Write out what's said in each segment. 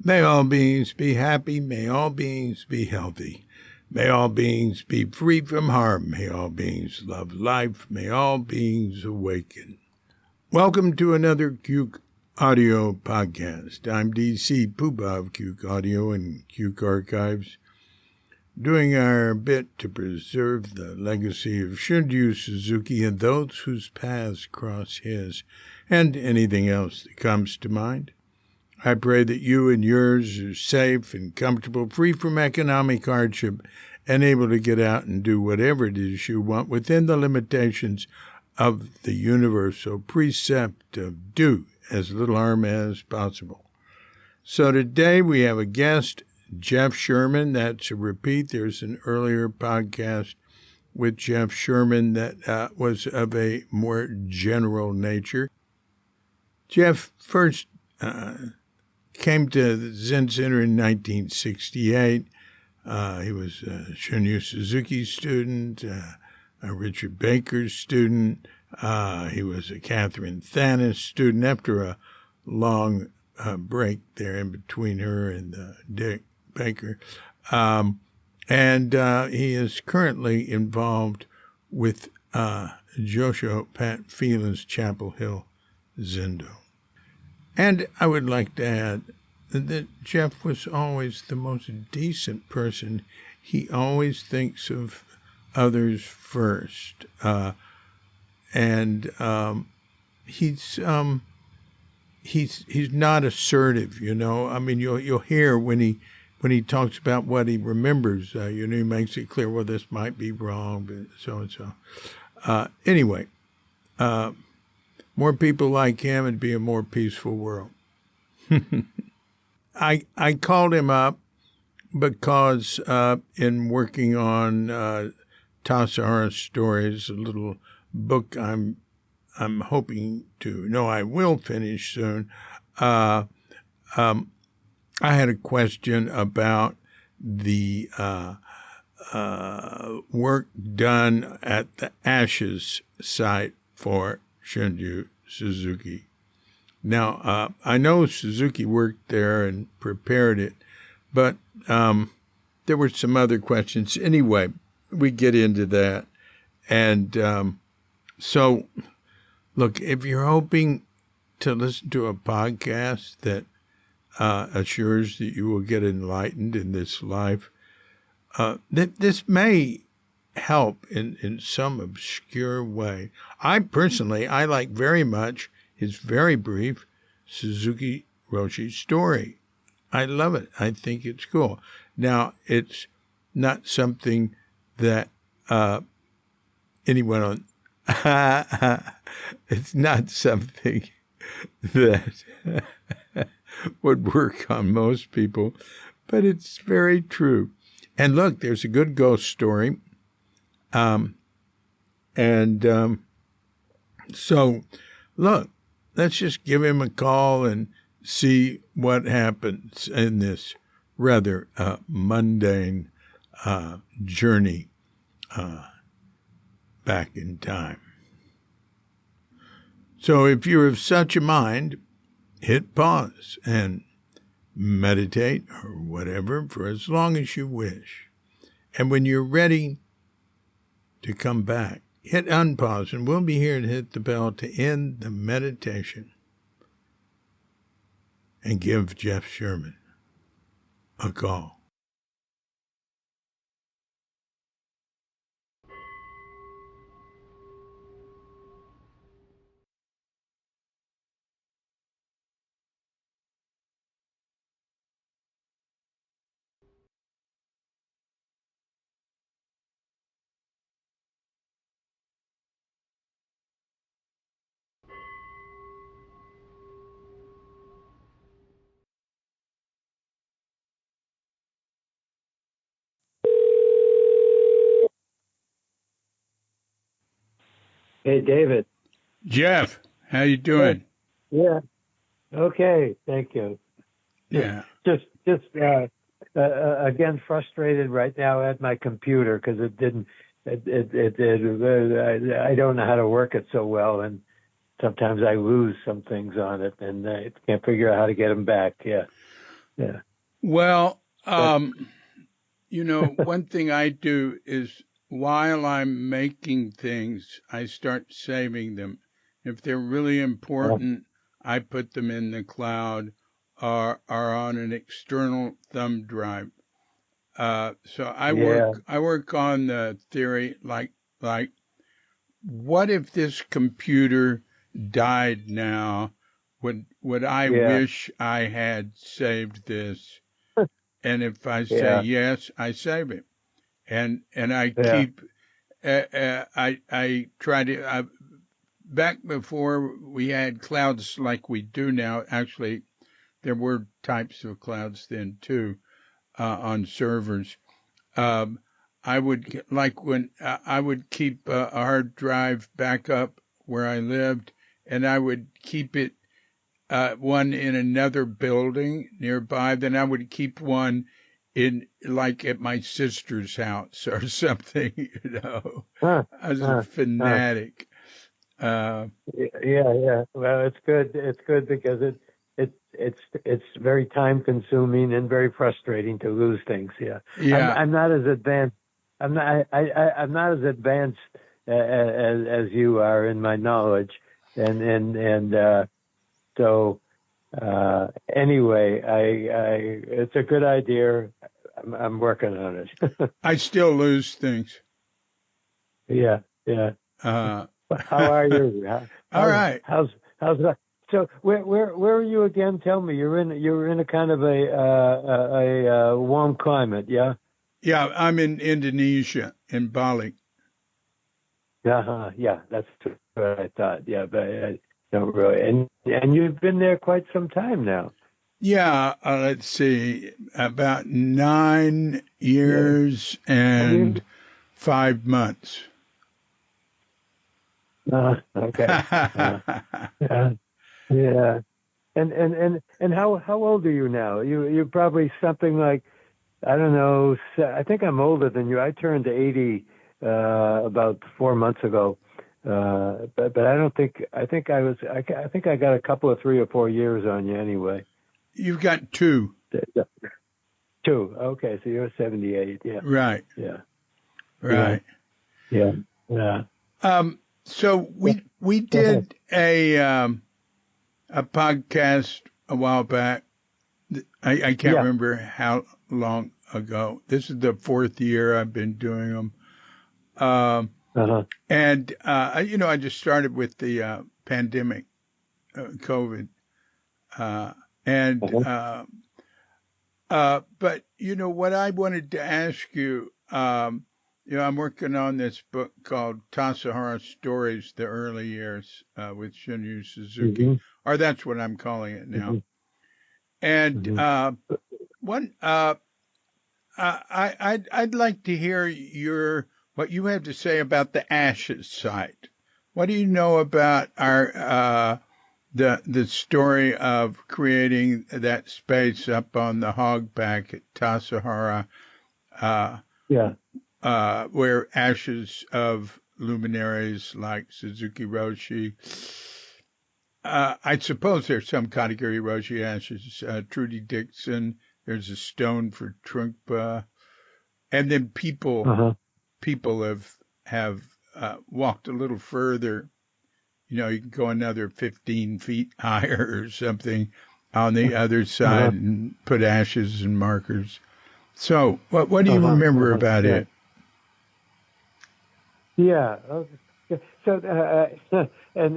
May all beings be happy. May all beings be healthy. May all beings be free from harm. May all beings love life. May all beings awaken. Welcome to another Cuke Audio podcast. I'm DC Poobah of Cuke Audio and Cuke Archives, doing our bit to preserve the legacy of Shunryu Suzuki and those whose paths cross his, and anything else that comes to mind. I pray that you and yours are safe and comfortable, free from economic hardship, and able to get out and do whatever it is you want within the limitations of the universal precept of do as little harm as possible. So today we have a guest, Jeff Sherman. That's a repeat. There's an earlier podcast with Jeff Sherman that was of a more general nature. Jeff first came to the Zen Center in 1968. He was a Shunryu Suzuki student, a Richard Baker student. He was a Katharine Thanas student after a long break there in between her and Dick Baker. And he is currently involved with Josho Pat Phelan's Chapel Hill Zendo. And I would like to add that Jeff was always the most decent person. He always thinks of others first. And he's not assertive, you know. I mean, you'll hear when he talks about what he remembers, he makes it clear, well, this might be wrong, but so and so. Anyway, more people like him, it'd be a more peaceful world. I called him up because in working on Tassahara Stories, a little book I'm hoping to, no, I will finish soon. I had a question about the work done at the Ashes site for Shunryu Suzuki. Now, I know Suzuki worked there and prepared it, but there were some other questions. Anyway, we get into that. And so, look, if you're hoping to listen to a podcast that assures that you will get enlightened in this life, this may help in some obscure way. I like very much his very brief Suzuki Roshi story. I love it. I think it's cool. Now, it's not something that anyone on it's not something that would work on most people, but it's very true. And look, there's a good ghost story. So, look, let's just give him a call and see what happens in this rather mundane journey back in time. So if you're of such a mind, hit pause and meditate or whatever for as long as you wish. And when you're ready to come back, hit unpause, and we'll be here to hit the bell to end the meditation and give Jeff Sherman a call. Hey, David. Jeff, how you doing? Yeah. Okay. Thank you. Yeah. Just again, frustrated right now at my computer because it didn't. I don't know how to work it so well, and sometimes I lose some things on it, and I can't figure out how to get them back. Yeah. Yeah. Well, But, one thing I do is while I'm making things, I start saving them. If they're really important, I put them in the cloud or on an external thumb drive. So I yeah. work on the theory like what if this computer died now? Would I Yeah. wish I had saved this? And if I say Yeah. yes, I save it. And I Yeah. keep I try to back before we had clouds like we do now. Actually, there were types of clouds then too on servers. Um, I would like when I would keep a hard drive backup where I lived, and I would keep it one in another building nearby. Then I would keep one in like at my sister's house or something. Huh. I was a Huh. Huh. fanatic. Uh, Yeah. Yeah. Well, it's good. It's good because it's very time consuming and very frustrating to lose things. Yeah. I'm yeah, I'm not as advanced. I'm not as advanced as you are in my knowledge, and so anyway, it's a good idea. I'm working on it. I still lose things. Yeah, yeah. Uh, How are you? all right. How's that? So where are you again? Tell me. You're in a kind of a warm climate, yeah. Yeah, I'm in Indonesia, in Bali. Yeah. That's what I thought. Yeah, but I don't really. And you've been there quite some time now. Yeah, let's see, about nine Yeah. years And and you. 5 months. Okay. Yeah. Yeah. And how old are you now? You're probably something like, I don't know. I think I'm older than you. I turned 80 about 4 months ago. But I don't think I think I was I think I got a couple of 3 or 4 years on you anyway. You've got two, Two. Okay, so you're 78. Yeah. right? Yeah. Yeah. Right. Yeah. Yeah. So Yeah. we Go ahead. did a podcast a while back. I can't Yeah. remember how long ago. This is the fourth year I've been doing them. Uh-huh. And I just started with the pandemic, COVID, uh, and Uh-huh. but what I wanted to ask you. I'm working on this book called Tassajara Stories: The Early Years with Shunryu Suzuki, Mm-hmm. or that's what I'm calling it now. Mm-hmm. And Mm-hmm. one, I'd like to hear what you have to say about the Ashes site. What do you know about our the story of creating that space up on the hogback at Tassajara, Yeah. where ashes of luminaries like Suzuki Roshi, I suppose there's some Katagiri Roshi ashes, Trudy Dixon, there's a stone for Trungpa, and then Uh-huh. people have walked a little further. You can go another 15 feet higher or something on the other side Uh-huh. and put ashes and markers. So, what do you Uh-huh. remember Uh-huh. about Yeah. it? Yeah. Okay. Yeah. So, and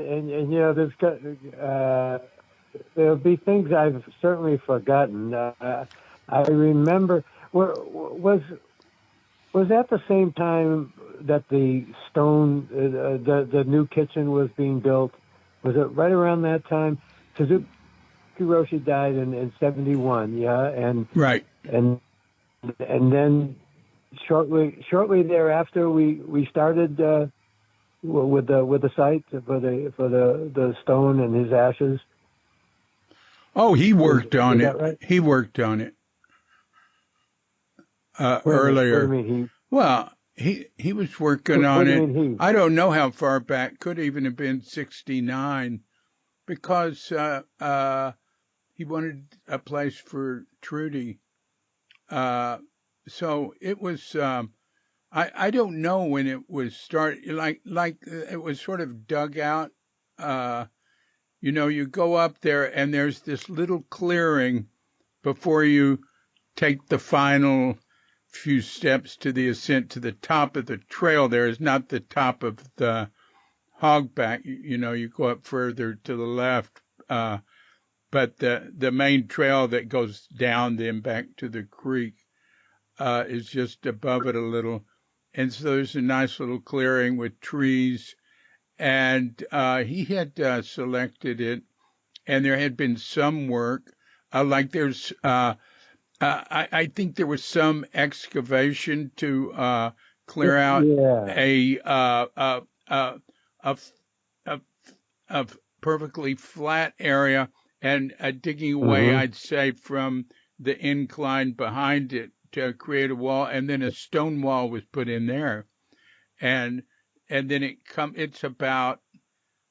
there'll be things I've certainly forgotten. I remember. Was that the same time that the stone, the new kitchen was being built? Was it right around that time? Suzuki Roshi died in 71. Yeah, Right. and and then shortly thereafter we started with the site for the stone and his ashes. Oh, he worked on Was it. that right? He worked on it Wait a minute. What do you earlier. mean Well, he was working what on do you it. mean I don't know how far back. Could even have been 69 because he wanted a place for Trudy. So it was. I don't know when it was started. Like it was sort of dug out. You go up there and there's this little clearing before you take the final few steps to the ascent to the top of the trail. There is not the top of the hogback. You go up further to the left, but the main trail that goes down then back to the creek is just above it a little. And so there's a nice little clearing with trees. And he had selected it, and there had been some work. Like there's, I think there was some excavation to clear out a perfectly flat area and digging away, I'd say, from the incline behind it to create a wall, and then a stone wall was put in there, and then it's about,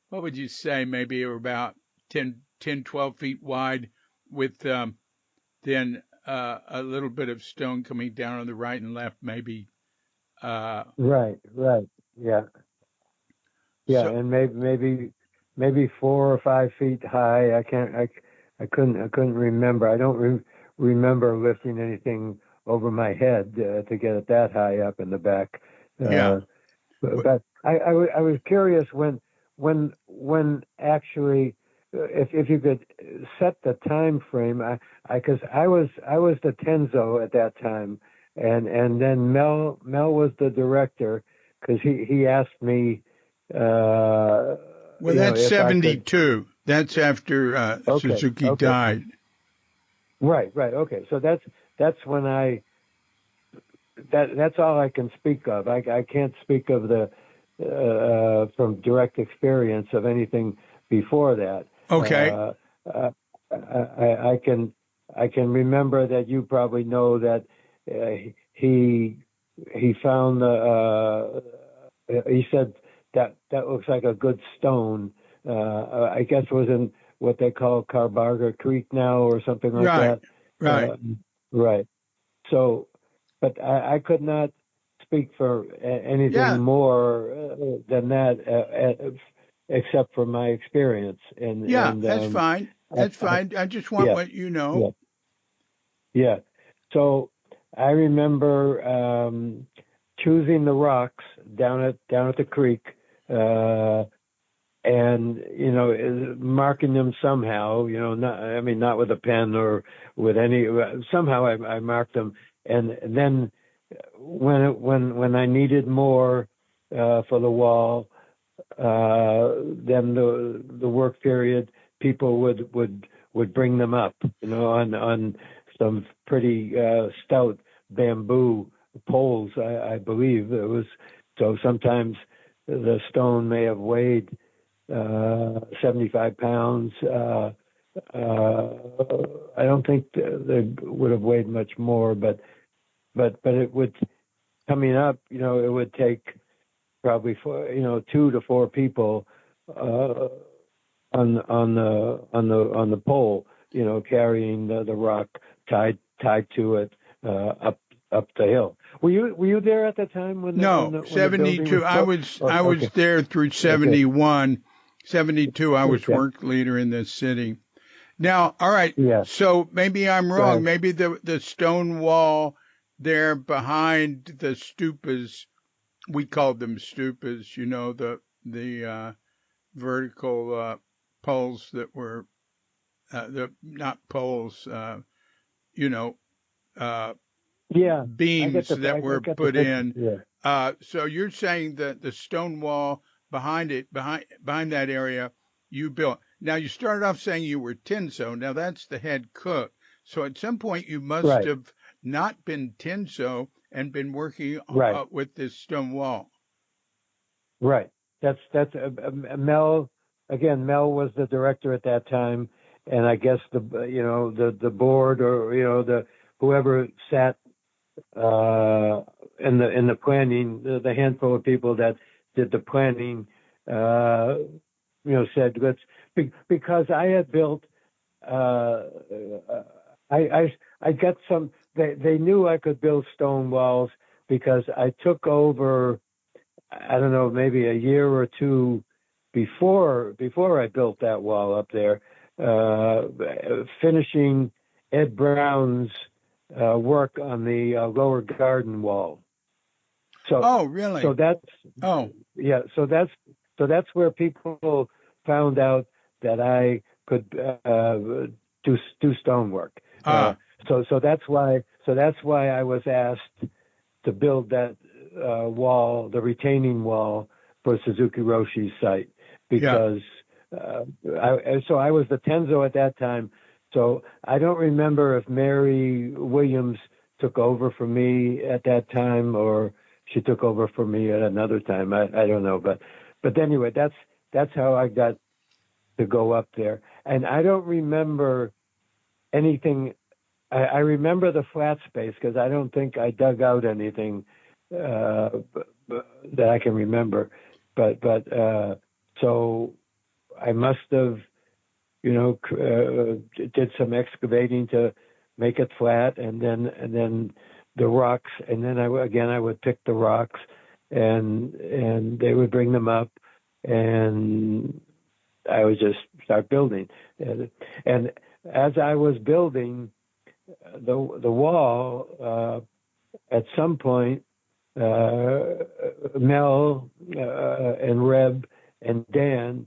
what would you say, maybe about 10, 12 feet wide, with then a little bit of stone coming down on the right and left, maybe. Right, yeah. Yeah, so, and maybe 4 or 5 feet high. I couldn't remember. I don't remember lifting anything over my head to get it that high up in the back. But I was curious when actually, if you could set the time frame, because I was the Tenzo at that time, and then Mel was the director, because he asked me. Well, that's 72. That's after Suzuki died. Right. Okay, so that's when that's all I can speak of. I can't speak of the from direct experience of anything before that. Okay. I can remember that you probably know that he found he said that looks like a good stone. I guess it was in what they call Carbarger Creek now, or something like that. Right. Right. So, but I could not speak for anything more than that, except for my experience. And that's fine. That's fine. I just want what you know. Yeah. So I remember choosing the rocks down at the creek, and marking them somehow. Not with a pen or with any. Somehow I marked them, and then when I needed more for the wall, then the work period, people would bring them up, on some pretty stout bamboo poles, I believe it was. So sometimes the stone may have weighed 75 pounds. I don't think they would have weighed much more, but it would, coming up, it would take probably 2 to 4 people on the pole, carrying the rock tied to it up the hill. Were you there at the time when? No, 72. I was there through 71. Okay. 72. I was work leader in the city. Now, all right. Yeah. So maybe I'm wrong. Maybe the stone wall there behind the stupas, we called them stupas. The vertical poles that were not poles. Beams that were put in. Yeah. So you're saying that the stone wall behind that area you built. Now you started off saying you were Tenzo. Now that's the head cook. So at some point you must have not been Tenzo and been working with this stone wall. Right. That's Mel. Again, Mel was the director at that time, and I guess the board, or the whoever sat in the planning, the handful of people that did the planning, said, let's, because I had built I got some. They knew I could build stone walls because I took over. I don't know, maybe a year or two before I built that wall up there, finishing Ed Brown's work on the lower garden wall. Oh, really? So that's where people found out that I could do stonework. So that's why I was asked to build that wall, the retaining wall for Suzuki Roshi's site, because I was the Tenzo at that time. So I don't remember if Mary Williams took over for me at that time or she took over for me at another time. I don't know, but anyway, that's how I got to go up there. And I don't remember anything. I remember the flat space because I don't think I dug out anything that I can remember. But so I must have, did some excavating to make it flat, and then the rocks, and then I would pick the rocks, and they would bring them up, and I would just start building. And as I was building the wall, at some point, Mel and Reb and Dan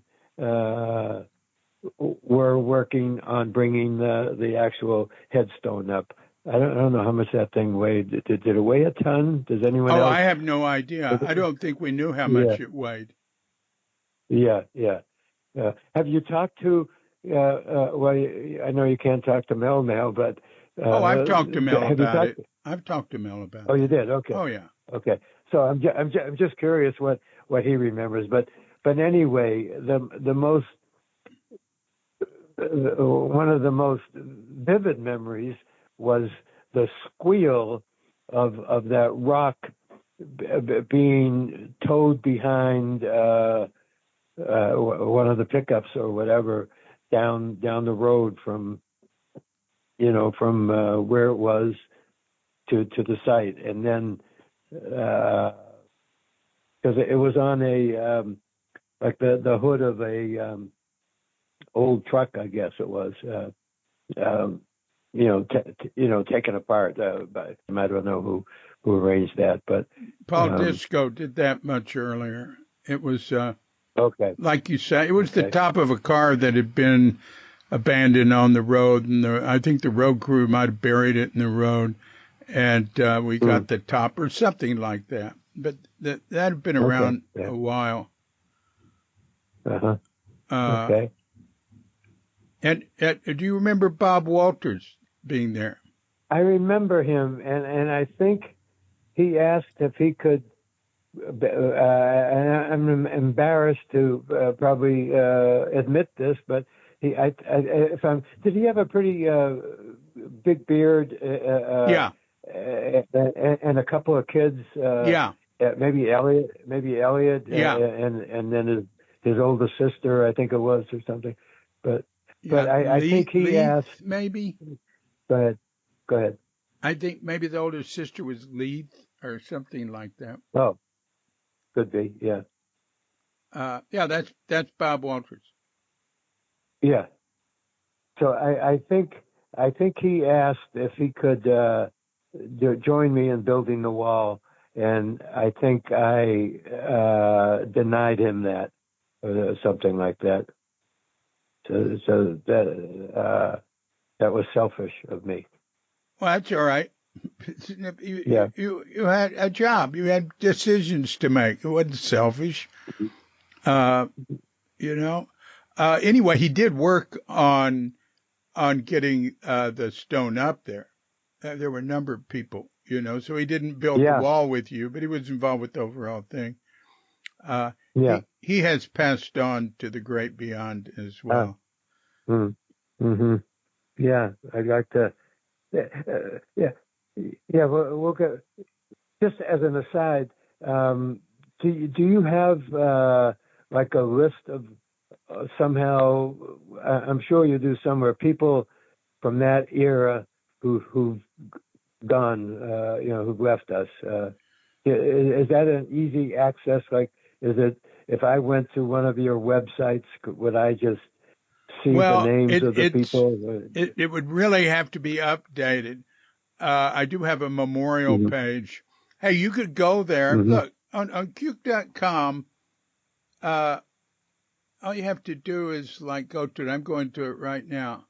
were working on bringing the actual headstone up. I don't know how much that thing weighed. Did it weigh a ton? Does anyone else? I have no idea. I don't think we knew how much it weighed. Yeah. Have you talked to? Well, I know you can't talk to Mel now, but I've talked to Mel about it. I've talked to Mel about it. Oh, you did? Okay. Oh, yeah. Okay. So I'm just curious what he remembers, but anyway, the most one of the most vivid memories was the squeal of that rock being towed behind one of the pickups or whatever down the road from where it was to the site, and then because it was on a like the hood of a old truck, I guess it was, taken apart. But I don't know who arranged that, but Paul Disco did that much earlier. It was okay, like you said, it was the top of a car that had been abandoned on the road, and I think the road crew might have buried it in the road, and we got the top or something like that. But that had been around a while. Okay. And do you remember Bob Walters being there? I remember him, and I think he asked if he could. And I'm embarrassed to probably admit this, but did he have a pretty big beard? Yeah. And a couple of kids. Yeah. Maybe Elliot. Yeah. And then his older sister, I think it was, or something. But I think he asked. Maybe. Go ahead. I think maybe the older sister was Leith or something like that. Oh, could be. Yeah. That's Bob Walters. Yeah. So I think he asked if he could join me in building the wall, and I think I denied him that, or something like that. So that was selfish of me. Well, that's all right. You had a job. You had decisions to make. It wasn't selfish. Anyway, he did work on getting the stone up there. There were a number of people, so he didn't build the wall with you, but he was involved with the overall thing. He has passed on to the great beyond as well. Yeah, I'd like to. We'll go. Just as an aside, do you have like a list of somehow, I'm sure you do somewhere, people from that era who've gone, who've left us. Is that an easy access? Like, is it, if I went to one of your websites, would I just see the names of the people? It would really have to be updated. I do have a memorial page. Hey, you could go there. Look, on Cuke.com, all you have to do is like go to it. I'm going to it right now.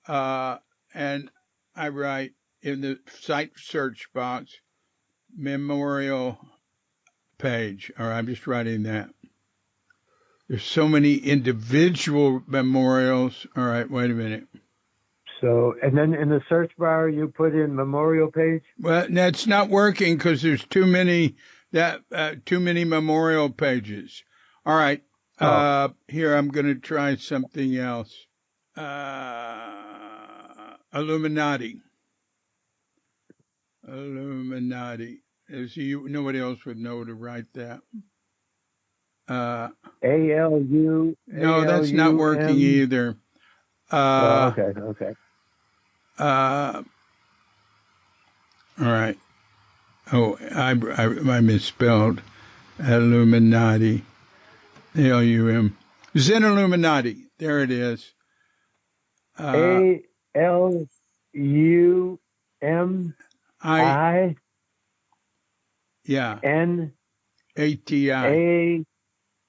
And I write in the site search box, memorial page, or I'm just writing that. There's so many individual memorials. All right, wait a minute. So, and then in the search bar, you put in memorial page? Well, that's not working because there's too many memorial pages. All right. Here, I'm going to try something else. Illuminati. Nobody else would know to write that. ALU. No, that's not working either. Okay. All right. Oh, I misspelled Illuminati. ALUM. Zen Illuminati. There it is. ALUM. Yeah. N. ATI.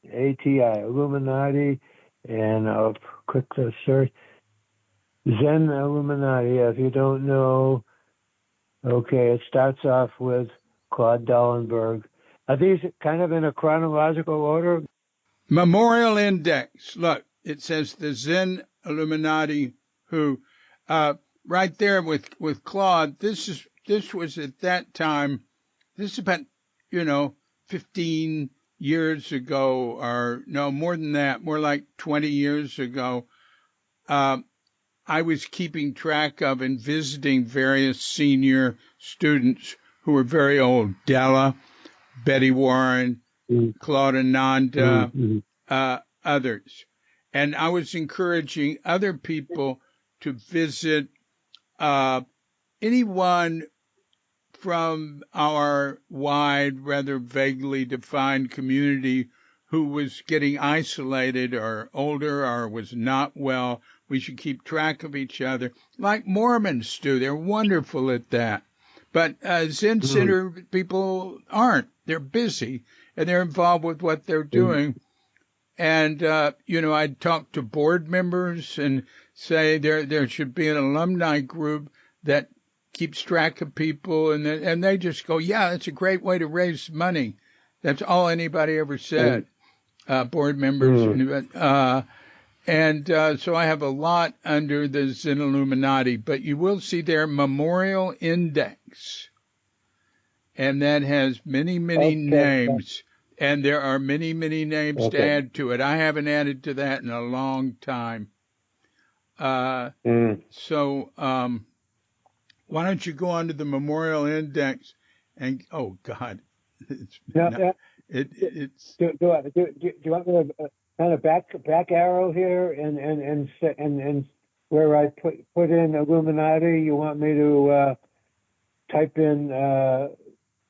ATI. Illuminati. And I'll click the search. Zen Illuminati. If you don't know, okay, it starts off with Claude Dallenberg. Are these kind of in a chronological order? Memorial Index. Look, it says the Zen Illuminati who, right there with Claude. This was at that time. This is about 15 years ago, or no, more than that, more like 20 years ago. I was keeping track of and visiting various senior students who were very old. Della, Betty Warren, Claude Ananda, others. And I was encouraging other people to visit anyone from our wide, rather vaguely defined community who was getting isolated or older or was not well. We should keep track of each other, like Mormons do. They're wonderful at that. But Zen Center people aren't. They're busy, and they're involved with what they're doing. And, I'd talk to board members and say there should be an alumni group that keeps track of people. And they just go, yeah, that's a great way to raise money. That's all anybody ever said, board members. So I have a lot under the Zen Illuminati, but you will see their memorial index. And that has many, many names. And there are many, many names to add to it. I haven't added to that in a long time. So why don't you go on to the memorial index and, oh, God. Do you want me to kind of back arrow here and where I put in Illuminati? You want me to type in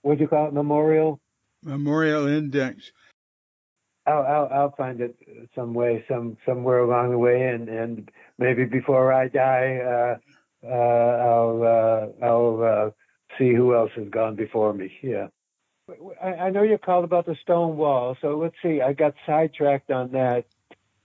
what do you call it? Memorial index. I'll find it somewhere along the way, and maybe before I die, I'll see who else has gone before me. Yeah. I know you called about the stone wall, so let's see. I got sidetracked on that.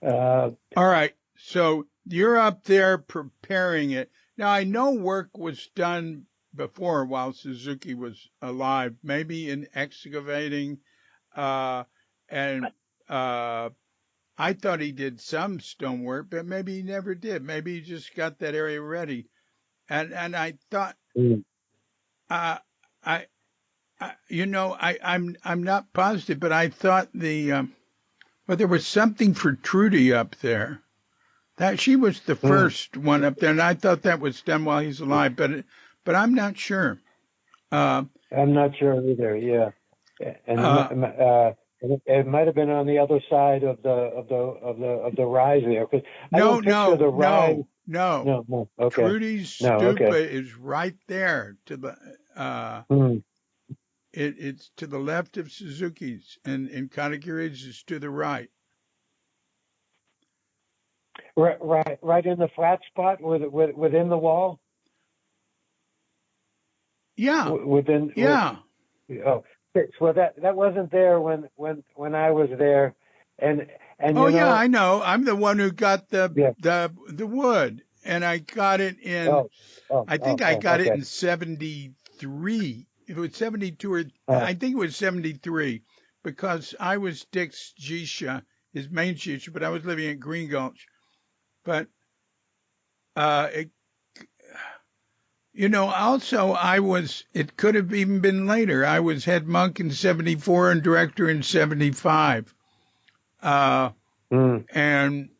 All right, so you're up there preparing it. Now, I know work was done before while Suzuki was alive, maybe in excavating, and I thought he did some stonework, but maybe he never did. Maybe he just got that area ready. And I thought, I'm not positive, but I thought there was something for Trudy up there. That she was the first one up there, and I thought that was done while he's alive, but I'm not sure. I'm not sure either. Yeah, and It might have been on the other side of the rise there. 'Cause I No, don't picture the rise. no. No. Okay. Trudy's No. stupa Okay. is right there to the Hmm. it's to the left of Suzuki's, and Kanagiri's is to the right. Right in the flat spot within the wall. Yeah. Within. Yeah. Oh, well, that wasn't there when I was there, and Oh you yeah, know. I know. I'm the one who got Yeah. the wood, and I got it in. I think I got it Okay. in 73. If it was 72 or Oh. I think it was 73, because I was Dick's Jisha, his main Jisha, but I was living at Green Gulch. But it, also it could have even been later. I was head monk in 74 and director in 75. And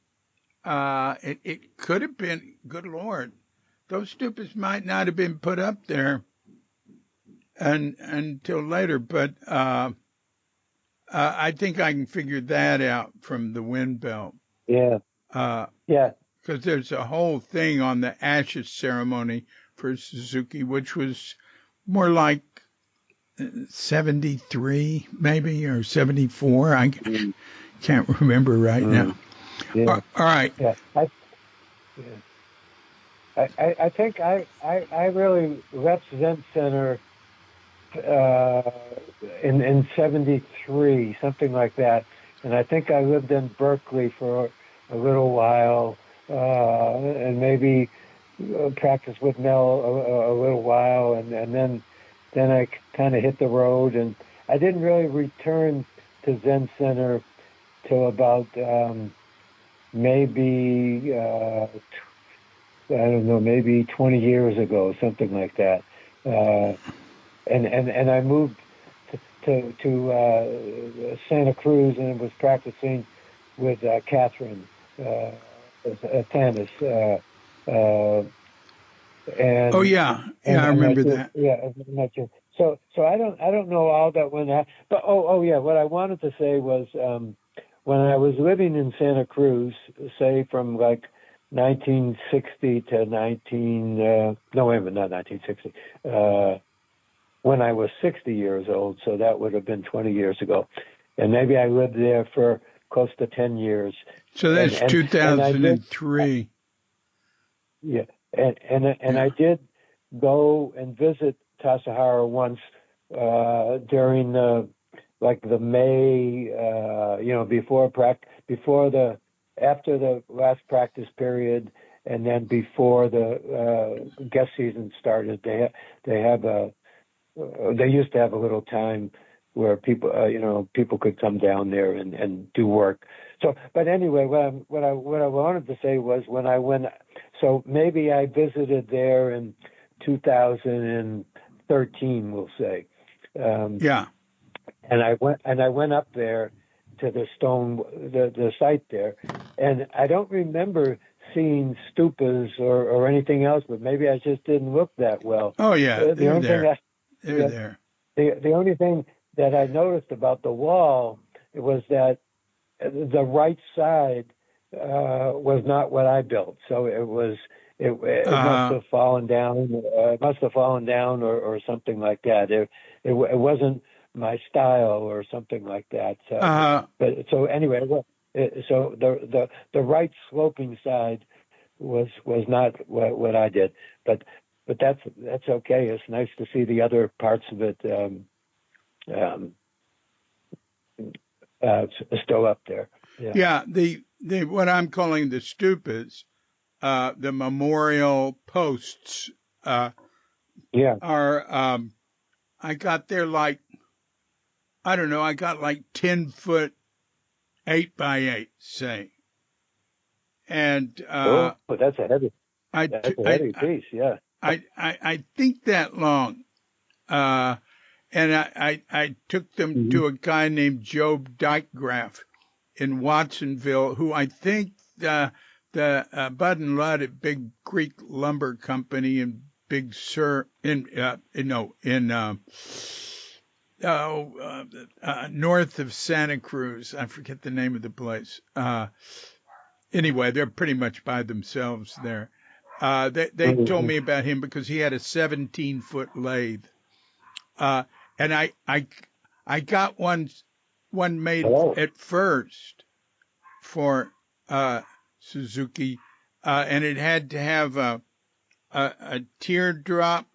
it could have been, good Lord, those stupas might not have been put up there until later, but I think I can figure that out from the wind belt. Yeah. Yeah. Because there's a whole thing on the ashes ceremony for Suzuki, which was more like 73, maybe, or 74. I can't remember right now. Yeah. All right. Yeah. I think I really left Zen Center in 73, something like that, and I think I lived in Berkeley for a little while, and maybe practiced with Mel a little while, and then I kind of hit the road, and I didn't really return to Zen Center till about maybe I don't know, maybe 20 years ago, something like that. And I moved to Santa Cruz and was practicing with Katharine Thanas. And Oh yeah, I remember that. Yeah, I'm not sure. So I don't know all that went on. But yeah, what I wanted to say was when I was living in Santa Cruz, say from like 1960 to no, wait a minute, not 1960. When I was 60 years old, so that would have been 20 years ago, and maybe I lived there for close to 10 years. So that's 2003. Yeah, and I did go and visit Tassajara once during the May, after the last practice period, and then before the guest season started. They used to have a little time where people could come down there and do work. So, but anyway, what I wanted to say was so maybe I visited there in 2013, we'll say. Yeah. And I went up there to the site there, and I don't remember seeing stupas or anything else, but maybe I just didn't look that well. Oh yeah, they're there. The only thing that I noticed about the wall was that the right side was not what I built. So it must have fallen down. Or something like that. It wasn't my style or something like that. So anyway, so the right sloping side was not what I did, but that's okay. It's nice to see the other parts of it still up there. Yeah. The what I'm calling the stupas, the memorial posts, are I got there like, I don't know, I got like 10 foot 8 by 8, say. And that's a heavy piece, yeah. I think that long. And I took them to a guy named Job Dykegraph in Watsonville, who I think the Bud and Ludd at Big Creek Lumber Company in Big Sur in north of Santa Cruz. I forget the name of the place. Anyway, they're pretty much by themselves there. They told me about him because he had a 17-foot lathe. And I got one made at first for Suzuki, and it had to have a teardrop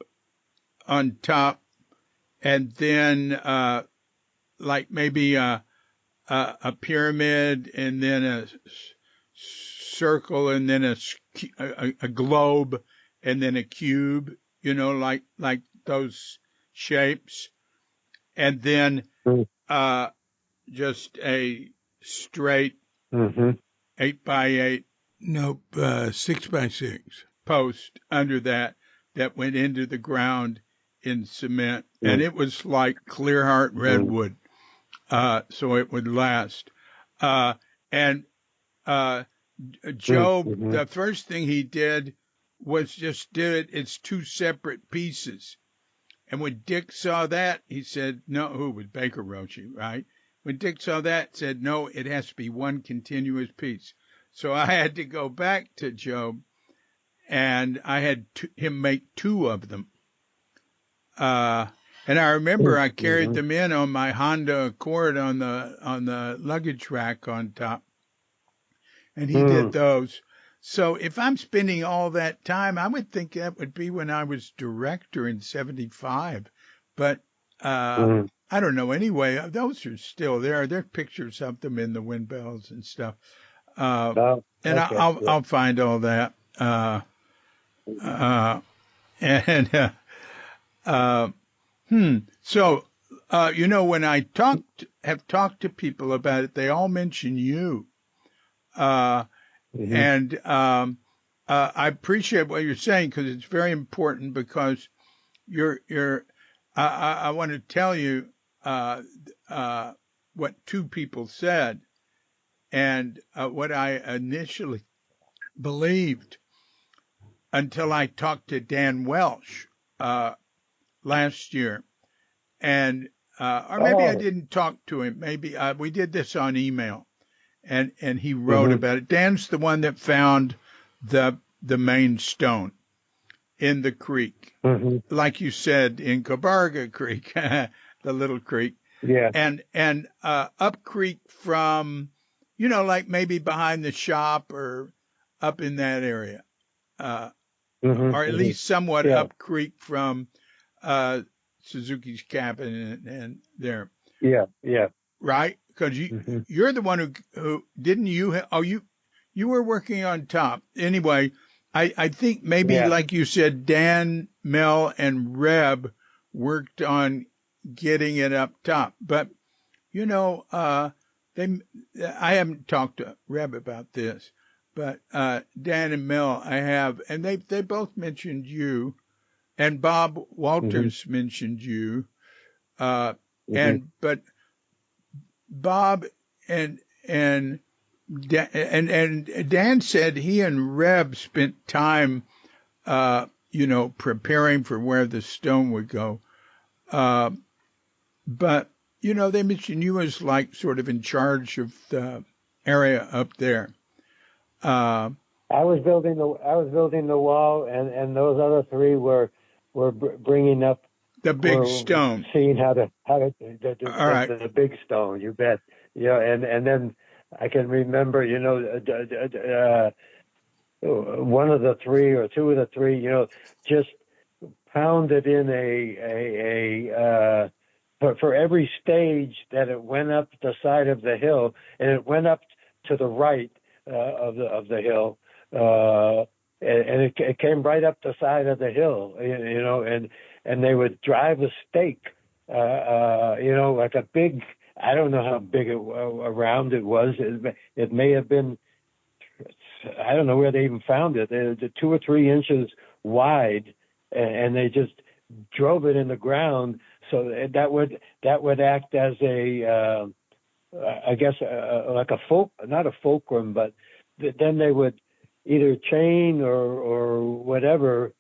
on top, and then like maybe a pyramid, and then a circle, and then a globe, and then a cube. Like those shapes, and then just a straight 8x8. Nope, 6x6 post under that went into the ground in cement, and it was like clear heart redwood, so it would last. And Joe, the first thing he did was just did it's two separate pieces. And when Dick saw that, he said, no, who was Baker Roche, right? When Dick saw that, said, no, it has to be one continuous piece. So I had to go back to Joe, and I had him make two of them. And I remember I carried them in on my Honda Accord on the luggage rack on top, and he did those. So if I'm spending all that time, I would think that would be when I was director in 75. But I don't know. Anyway, those are still there. There are pictures of them in the wind bells and stuff. And I'll find all that. So, when I have talked to people about it, they all mention you. And I appreciate what you're saying, because it's very important, because I want to tell you what two people said, and what I initially believed until I talked to Dan Welsh last year, and or maybe I didn't talk to him. Maybe we did this on email. And he wrote about it. Dan's the one that found the main stone in the creek, like you said, in Cabarga Creek, the little creek. Yeah. And up creek from, like maybe behind the shop or up in that area, or at least somewhat up creek from Suzuki's cabin and there. Yeah, yeah. Right? Because you're the one who didn't you? You were working on top. Anyway, I think maybe like you said, Dan, Mel, and Reb worked on getting it up top. But I haven't talked to Reb about this, but Dan and Mel I have, and they both mentioned you, and Bob Walters mentioned you, but Bob and Dan said he and Reb spent time, preparing for where the stone would go. But they mentioned you as like sort of in charge of the area up there. I was building the wall, and those other three were bringing up the big stone, seeing how the big stone. You bet. And then I can remember, one of the three or two of the three, just pounded in for every stage that it went up the side of the hill, and it went up to the right of the hill, and it came right up the side of the hill, and they would drive a stake, like a big, I don't know how big around it was. It may have been, I don't know where they even found it. They're 2 or 3 inches wide, and they just drove it in the ground. So that would act as a, I guess, like not a fulcrum, but then they would either chain or whatever.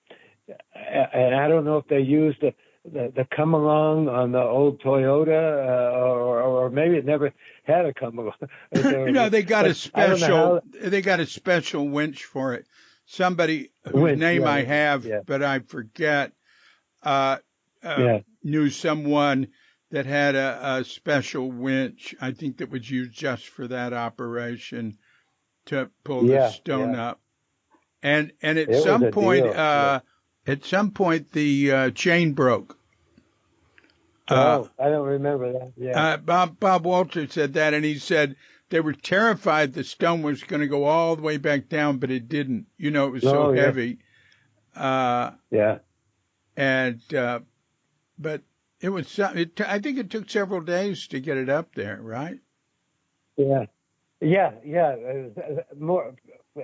And I don't know if they used the come along on the old Toyota, or maybe it never had a come along. They got a special winch for it. Somebody whose name I have, but I forget, knew someone that had a special winch. I think that was used just for that operation to pull the stone up. And at some point, the chain broke. I don't remember that. Yeah. Bob Walter said that, and he said they were terrified the stone was going to go all the way back down, but it didn't. It was so heavy. But it was. I think it took several days to get it up there, right? Yeah. More.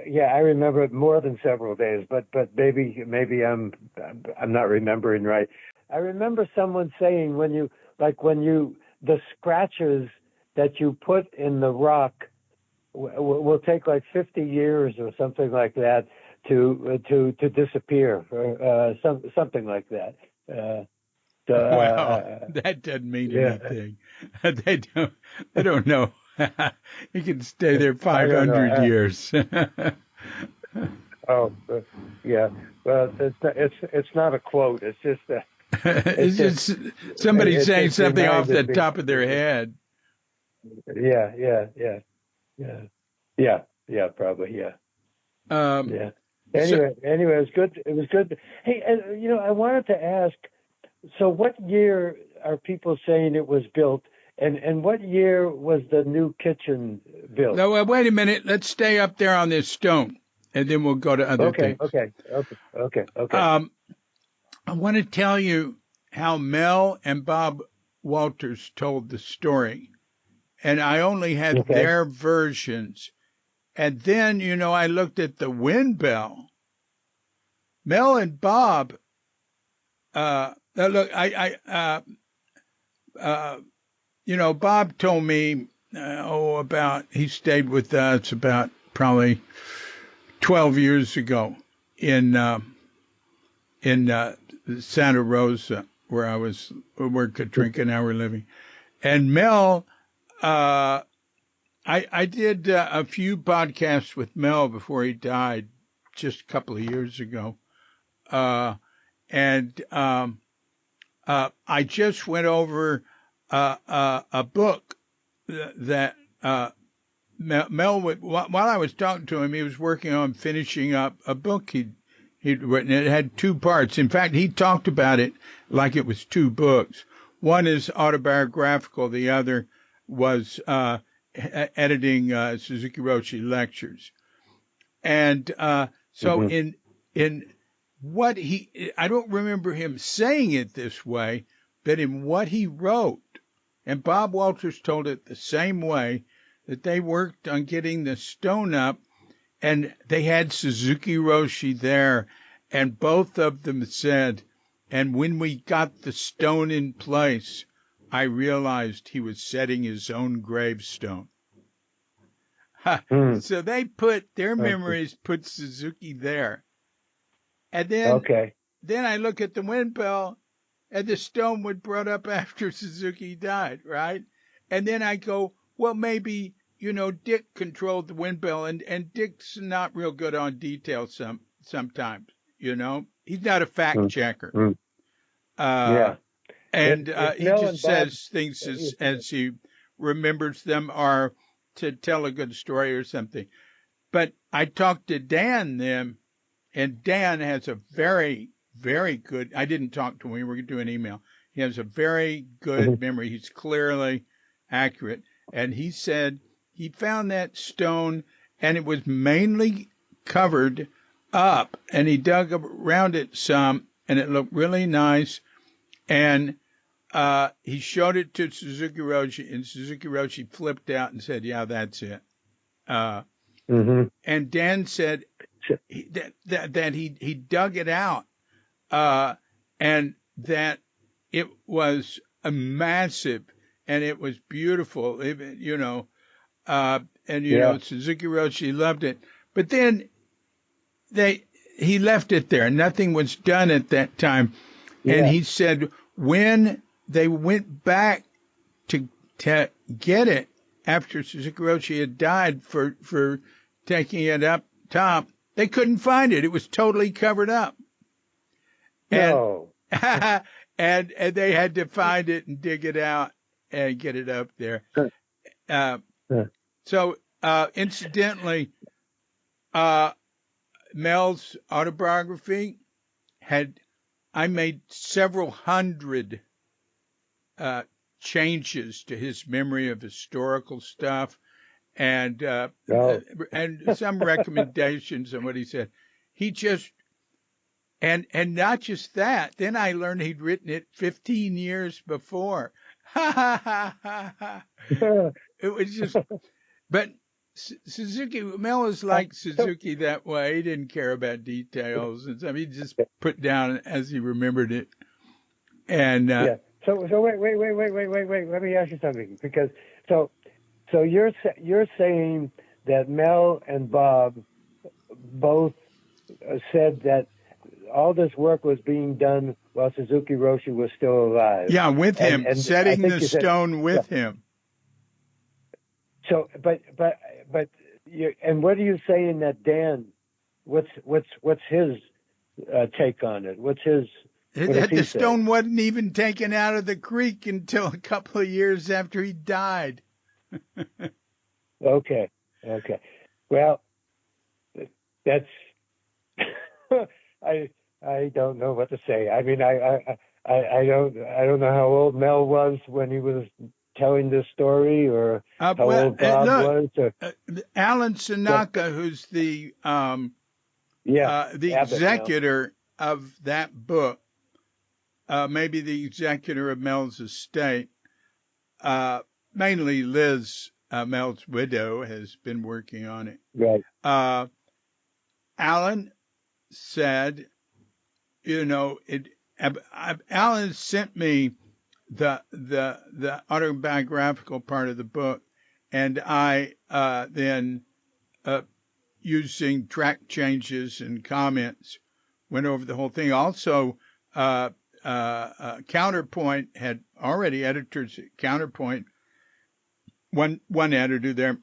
Yeah, I remember it more than several days, but maybe I'm not remembering right. I remember someone saying the scratches that you put in the rock will take like 50 years or something like that to disappear, or something like that. That doesn't mean anything. They don't know. You can stay there 500 years. Yeah. Well, it's not a quote. It's just it's just somebody saying something off the top of their head. Yeah, probably, yeah. Anyway, it was good. It was good. Hey, I wanted to ask, so what year are people saying it was built, and what year was the new kitchen built? No, well, wait a minute. Let's stay up there on this stone, and then we'll go to other things. Okay. I want to tell you how Mel and Bob Walters told the story, and I only had their versions. And then, I looked at the wind bell. Mel and Bob, look, Bob told me, he stayed with us about probably 12 years ago in Santa Rosa, where Katrinka and I were living. And Mel, I did a few podcasts with Mel before he died just a couple of years ago. I just went over a book that Mel, while I was talking to him, he was working on finishing up a book he'd written. It had two parts. In fact, he talked about it like it was two books. One is autobiographical. The other was editing Suzuki Roshi lectures. And so in what I don't remember him saying it this way, but in what he wrote, and Bob Walters told it the same way, that they worked on getting the stone up, and they had Suzuki Roshi there, and both of them said, and when we got the stone in place, I realized he was setting his own gravestone. So they their memories put Suzuki there. And then I look at the wind bell, and the stone was brought up after Suzuki died, right? And then I go, well, maybe, Dick controlled the wind bell, and Dick's not real good on details sometimes, He's not a fact checker. And he just says things as he remembers them, or to tell a good story or something. But I talked to Dan then, and Dan has a very, very good, I didn't talk to him, we were going to do an email. He has a very good memory. He's clearly accurate. And he said he found that stone, and it was mainly covered up, and he dug around it some, and it looked really nice. And he showed it to Suzuki Roshi, and Suzuki Roshi flipped out and said, yeah, that's it. And Dan said that he dug it out, and that it was a massive, and it was beautiful, Suzuki Roshi loved it. But then he left it there. Nothing was done at that time. And he said, when they went back to get it after Suzuki Roshi had died for taking it up top, they couldn't find it. It was totally covered up. No. And they had to find it and dig it out and get it up there. So incidentally, Mel's autobiography I made several hundred changes to his memory of historical stuff and some recommendations on what he said. He just, and not just that, then I learned he'd written it 15 years before. It was just, but Mel was like Suzuki that way. He didn't care about details, and so he just put down as he remembered it. And So wait. Let me ask you something, because so you're saying that Mel and Bob both said that all this work was being done while Suzuki Roshi was still alive. Yeah, with him, and setting the stone with him. So, but and what are you saying that Dan? What's his take on it? What's his? The stone wasn't even taken out of the creek until a couple of years after he died. Okay. Well, that's I don't know what to say. I mean, I don't know how old Mel was when he was telling this story, or how old Bob was. Alan Sanaka, who's the executor of that book, maybe the executor of Mel's estate, mainly Liz, Mel's widow, has been working on it. Right. Alan said, Alan sent me the autobiographical part of the book, and I then, using track changes and comments, went over the whole thing. Also, Counterpoint had already, editors at Counterpoint, one editor there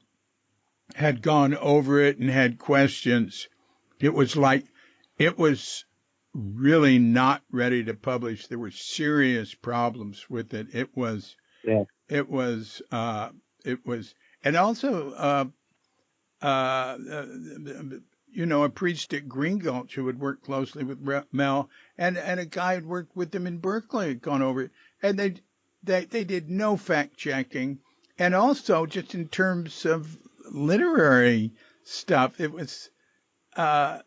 had gone over it and had questions. It was really not ready to publish. There were serious problems with it. It was, and also, a priest at Green Gulch who had worked closely with Mel, and a guy who had worked with him in Berkeley had gone over it, and they did no fact checking, and also just in terms of literary stuff, it was, I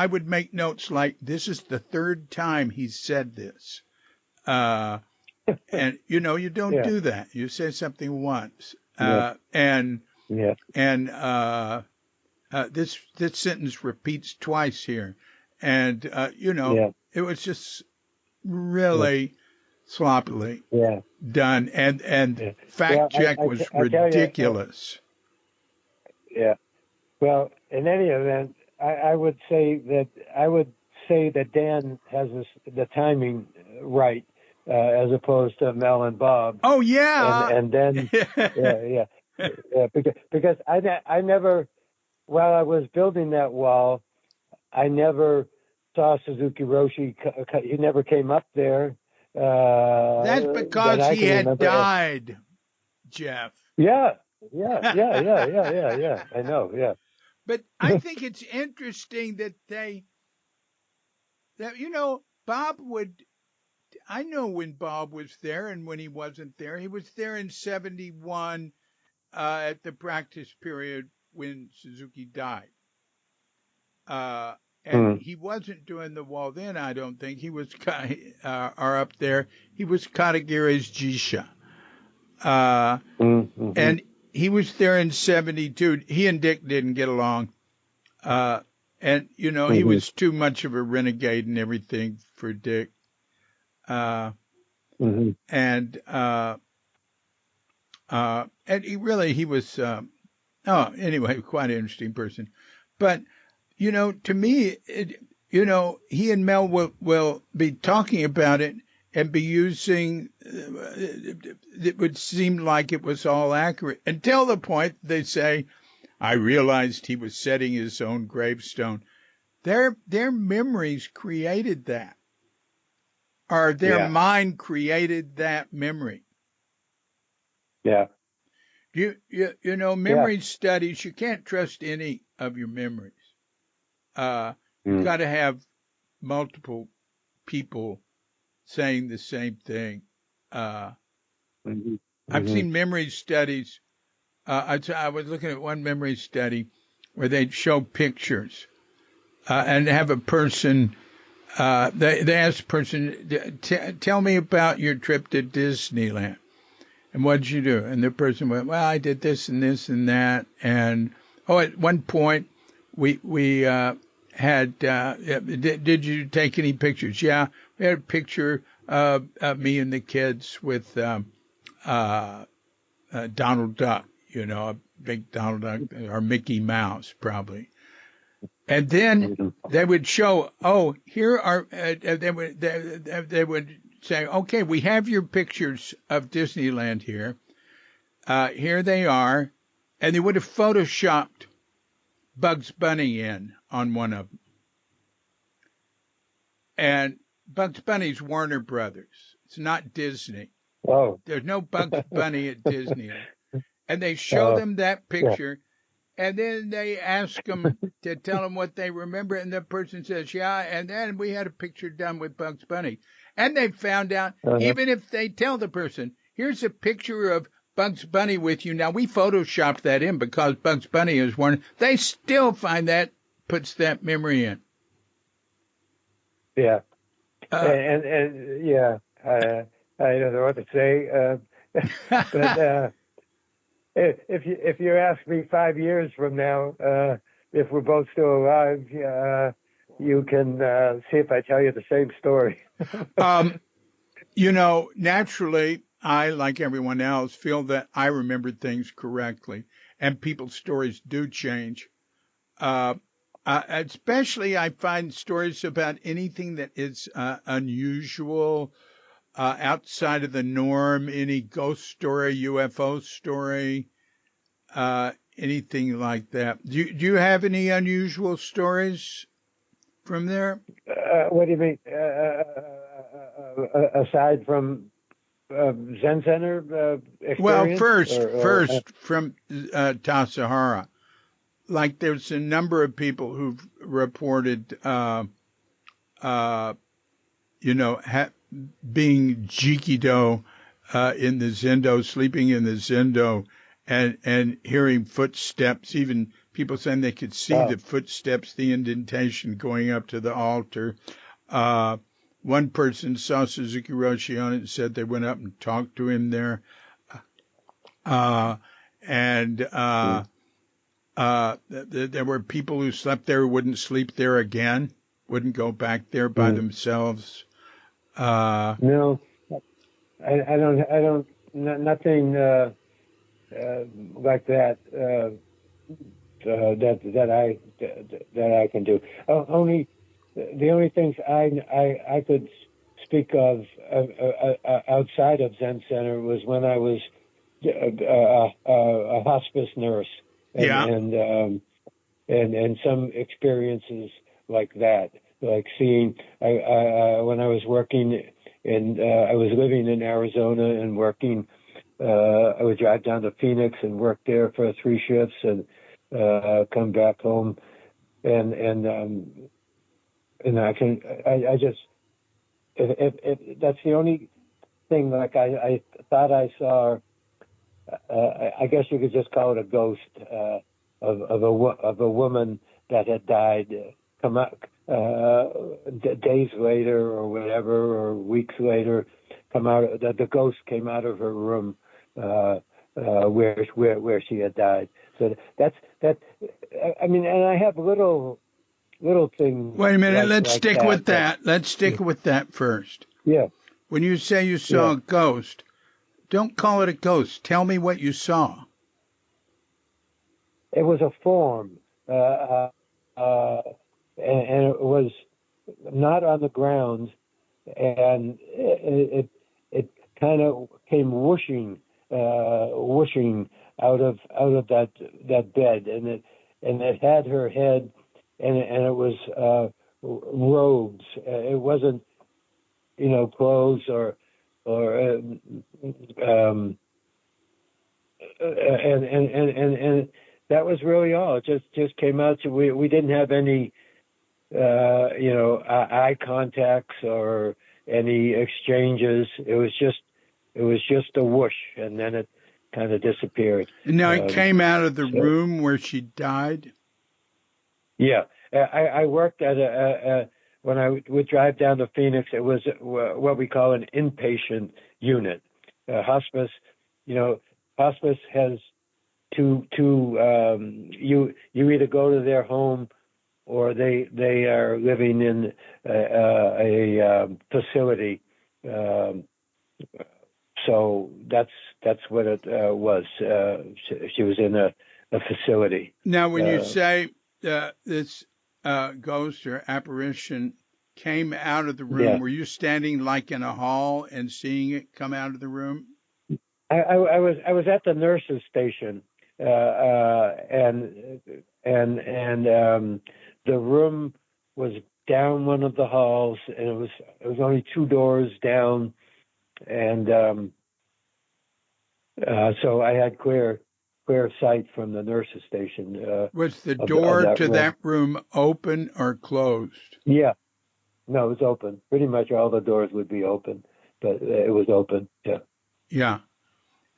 would make notes like, this is the third time he's said this, and you don't do that. You say something once, this sentence repeats twice here. And, it was just really sloppily done. And fact check was ridiculous. Well, in any event, I would say that Dan has the timing right, as opposed to Mel and Bob. Oh, yeah. And then, because I never, while I was building that wall, I never saw Suzuki Roshi. He never came up there. That's because he had died, Jeff. Yeah. I know. Yeah. But I think it's interesting that Bob would. I know when Bob was there and when he wasn't there. He was there in 1971 at the practice period when Suzuki died. And he wasn't doing the wall then, I don't think. He was, up there, he was Katagiri's Jisha. And he was there in 1972. He and Dick didn't get along. He was too much of a renegade and everything for Dick. And he was, anyway, quite an interesting person. But, to me, he and Mel will be talking about it, and be using, it would seem like it was all accurate until the point they say, I realized he was setting his own gravestone. Their memories created that, or their mind created that memory. Yeah. You know, memory studies, you can't trust any of your memories. You've got to have multiple people saying the same thing. I've seen memory studies. I was looking at one memory study where they'd show pictures and have a person, they asked a person, tell me about your trip to Disneyland. And what did you do? And the person went, well, I did this and this and that. And, at one point, we had, did you take any pictures? Yeah, we had a picture of me and the kids with Donald Duck, you know, a big Donald Duck, or Mickey Mouse, probably. And then they would show, here are, they would say, okay, we have your pictures of Disneyland here. Here they are. And they would have photoshopped Bugs Bunny in on one of them. And Bugs Bunny's Warner Brothers. It's not Disney. Oh. There's no Bugs Bunny at Disneyland. And they show them that picture. And then they ask them to tell them what they remember. And the person says, yeah. And then we had a picture done with Bugs Bunny. And they found out, even if they tell the person, here's a picture of Bugs Bunny with you. Now, we photoshopped that in because Bugs Bunny is one. They still find that puts that memory in. Yeah. And yeah, I don't know what to say. But if you ask me 5 years from now, if we're both still alive, you can see if I tell you the same story. You know, naturally, I, like everyone else, feel that I remembered things correctly, and people's stories do change. Especially, I find stories about anything that is unusual, outside of the norm, any ghost story, UFO story, anything like that. Do you have any unusual stories from there? What do you mean? Aside from Zen Center experience? Well, first from Tassajara. Like there's a number of people who've reported, being Jikido in the Zendo, sleeping in the Zendo, and hearing footsteps, even people saying they could see the footsteps, the indentation going up to the altar. One person saw Suzuki Roshi on it and said they went up and talked to him there. There were people who slept there who wouldn't sleep there again, wouldn't go back there by themselves. No, I don't, nothing like that that I can do. Only the only things I could speak of outside of Zen Center was when I was a hospice nurse, and some experiences like that, like seeing when I was working and I was living in Arizona and working. I would drive down to Phoenix and work there for 3 shifts and come back home, and I just if that's the only thing, like I thought I saw. I guess you could just call it a ghost of a woman that had died. Come out days later or whatever, or weeks later, come out. The ghost came out of her room where she had died. So that's that. I mean, and I have little things. Wait a minute. Like, let's like stick that, with that. Let's stick with that first. Yeah. When you say you saw a ghost, don't call it a ghost. Tell me what you saw. It was a form, and it was not on the ground. and it kind of came whooshing out of that bed, and it had her head, and it was robes. It wasn't, clothes or and that was really all. It just came out. We didn't have any eye contacts or any exchanges. It was just a whoosh, and then it kind of disappeared. Now it came out of the room where she died. Yeah, I worked at when I would drive down to Phoenix. It was what we call an inpatient unit. Hospice, hospice has two. You either go to their home, or they are living in a facility. So that's what it was. She was in a facility. Now, when you say this ghost or apparition came out of the room, were you standing like in a hall and seeing it come out of the room? I was at the nurse's station, and the room was down one of the halls, and it was only 2 doors down, and so I had clear sight from the nurse's station. Was the door to that room open or closed? Yeah, no, it was open. Pretty much all the doors would be open, but it was open. Yeah. Yeah,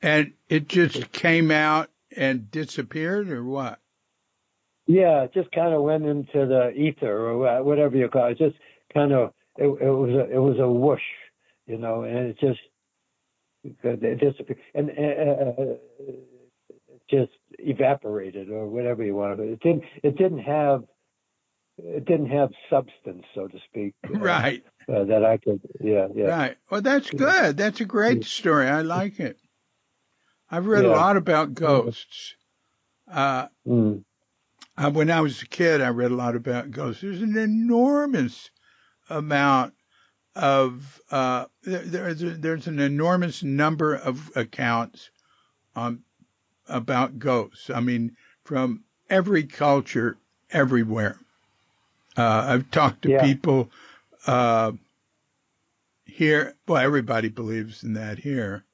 and it just came out and disappeared, or what? Yeah, it just kind of went into the ether, or whatever you call it. Just kind of, it was a whoosh, and it just disappeared, and it just evaporated, or whatever you want. It didn't have substance, so to speak. Right. That I could, yeah. Right. Well, that's good. That's a great story. I like it. I've read a lot about ghosts. When I was a kid, I read a lot about ghosts. There's an enormous amount of there's an enormous number of accounts about ghosts. I mean, from every culture, everywhere. I've talked to people here. Well, everybody believes in that here.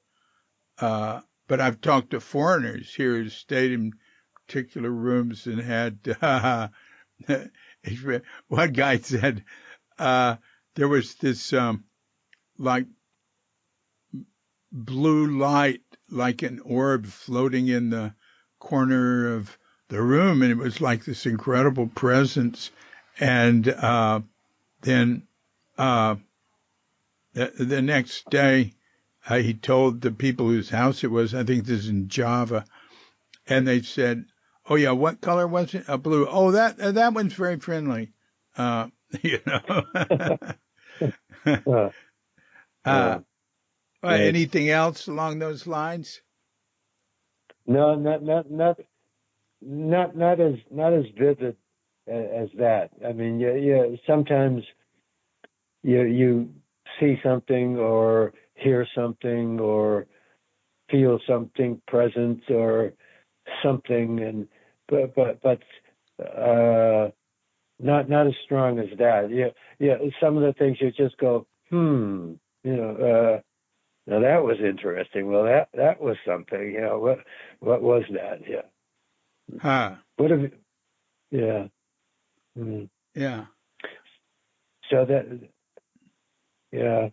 But I've talked to foreigners here who stayed in particular rooms and had, one guy said, there was this, like blue light, like an orb floating in the corner of the room. And it was like this incredible presence. And, then, the next day, he told the people whose house it was, I think this is in Java, and they said, "Oh yeah, what color was it? A blue. Oh, that one's very friendly." Anything else along those lines? No, not as vivid as that. I mean, yeah. Sometimes you see something or hear something or feel something present or something, and but not as strong as that. Yeah. Some of the things you just go, now that was interesting. Well, that was something. What was that? Yeah. What have? Yeah. Mm. Yeah. So that. Yeah.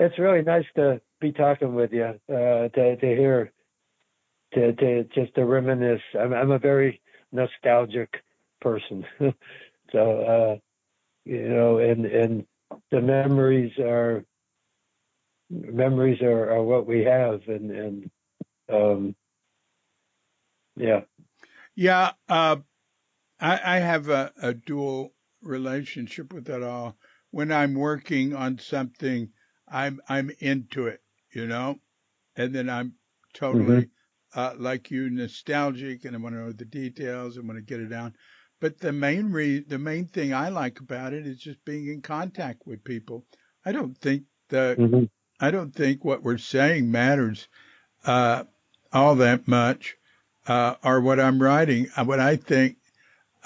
It's really nice to be talking with you, to hear, to just to reminisce. I'm a very nostalgic person, so and the memories are what we have, and yeah. Yeah. I have a dual relationship with it all. When I'm working on something, I'm into it, and then I'm totally like you, nostalgic, and I want to know the details. I want to get it down. But the main thing I like about it is just being in contact with people. I don't think Mm-hmm. I don't think what we're saying matters all that much, or what I'm writing. What I think,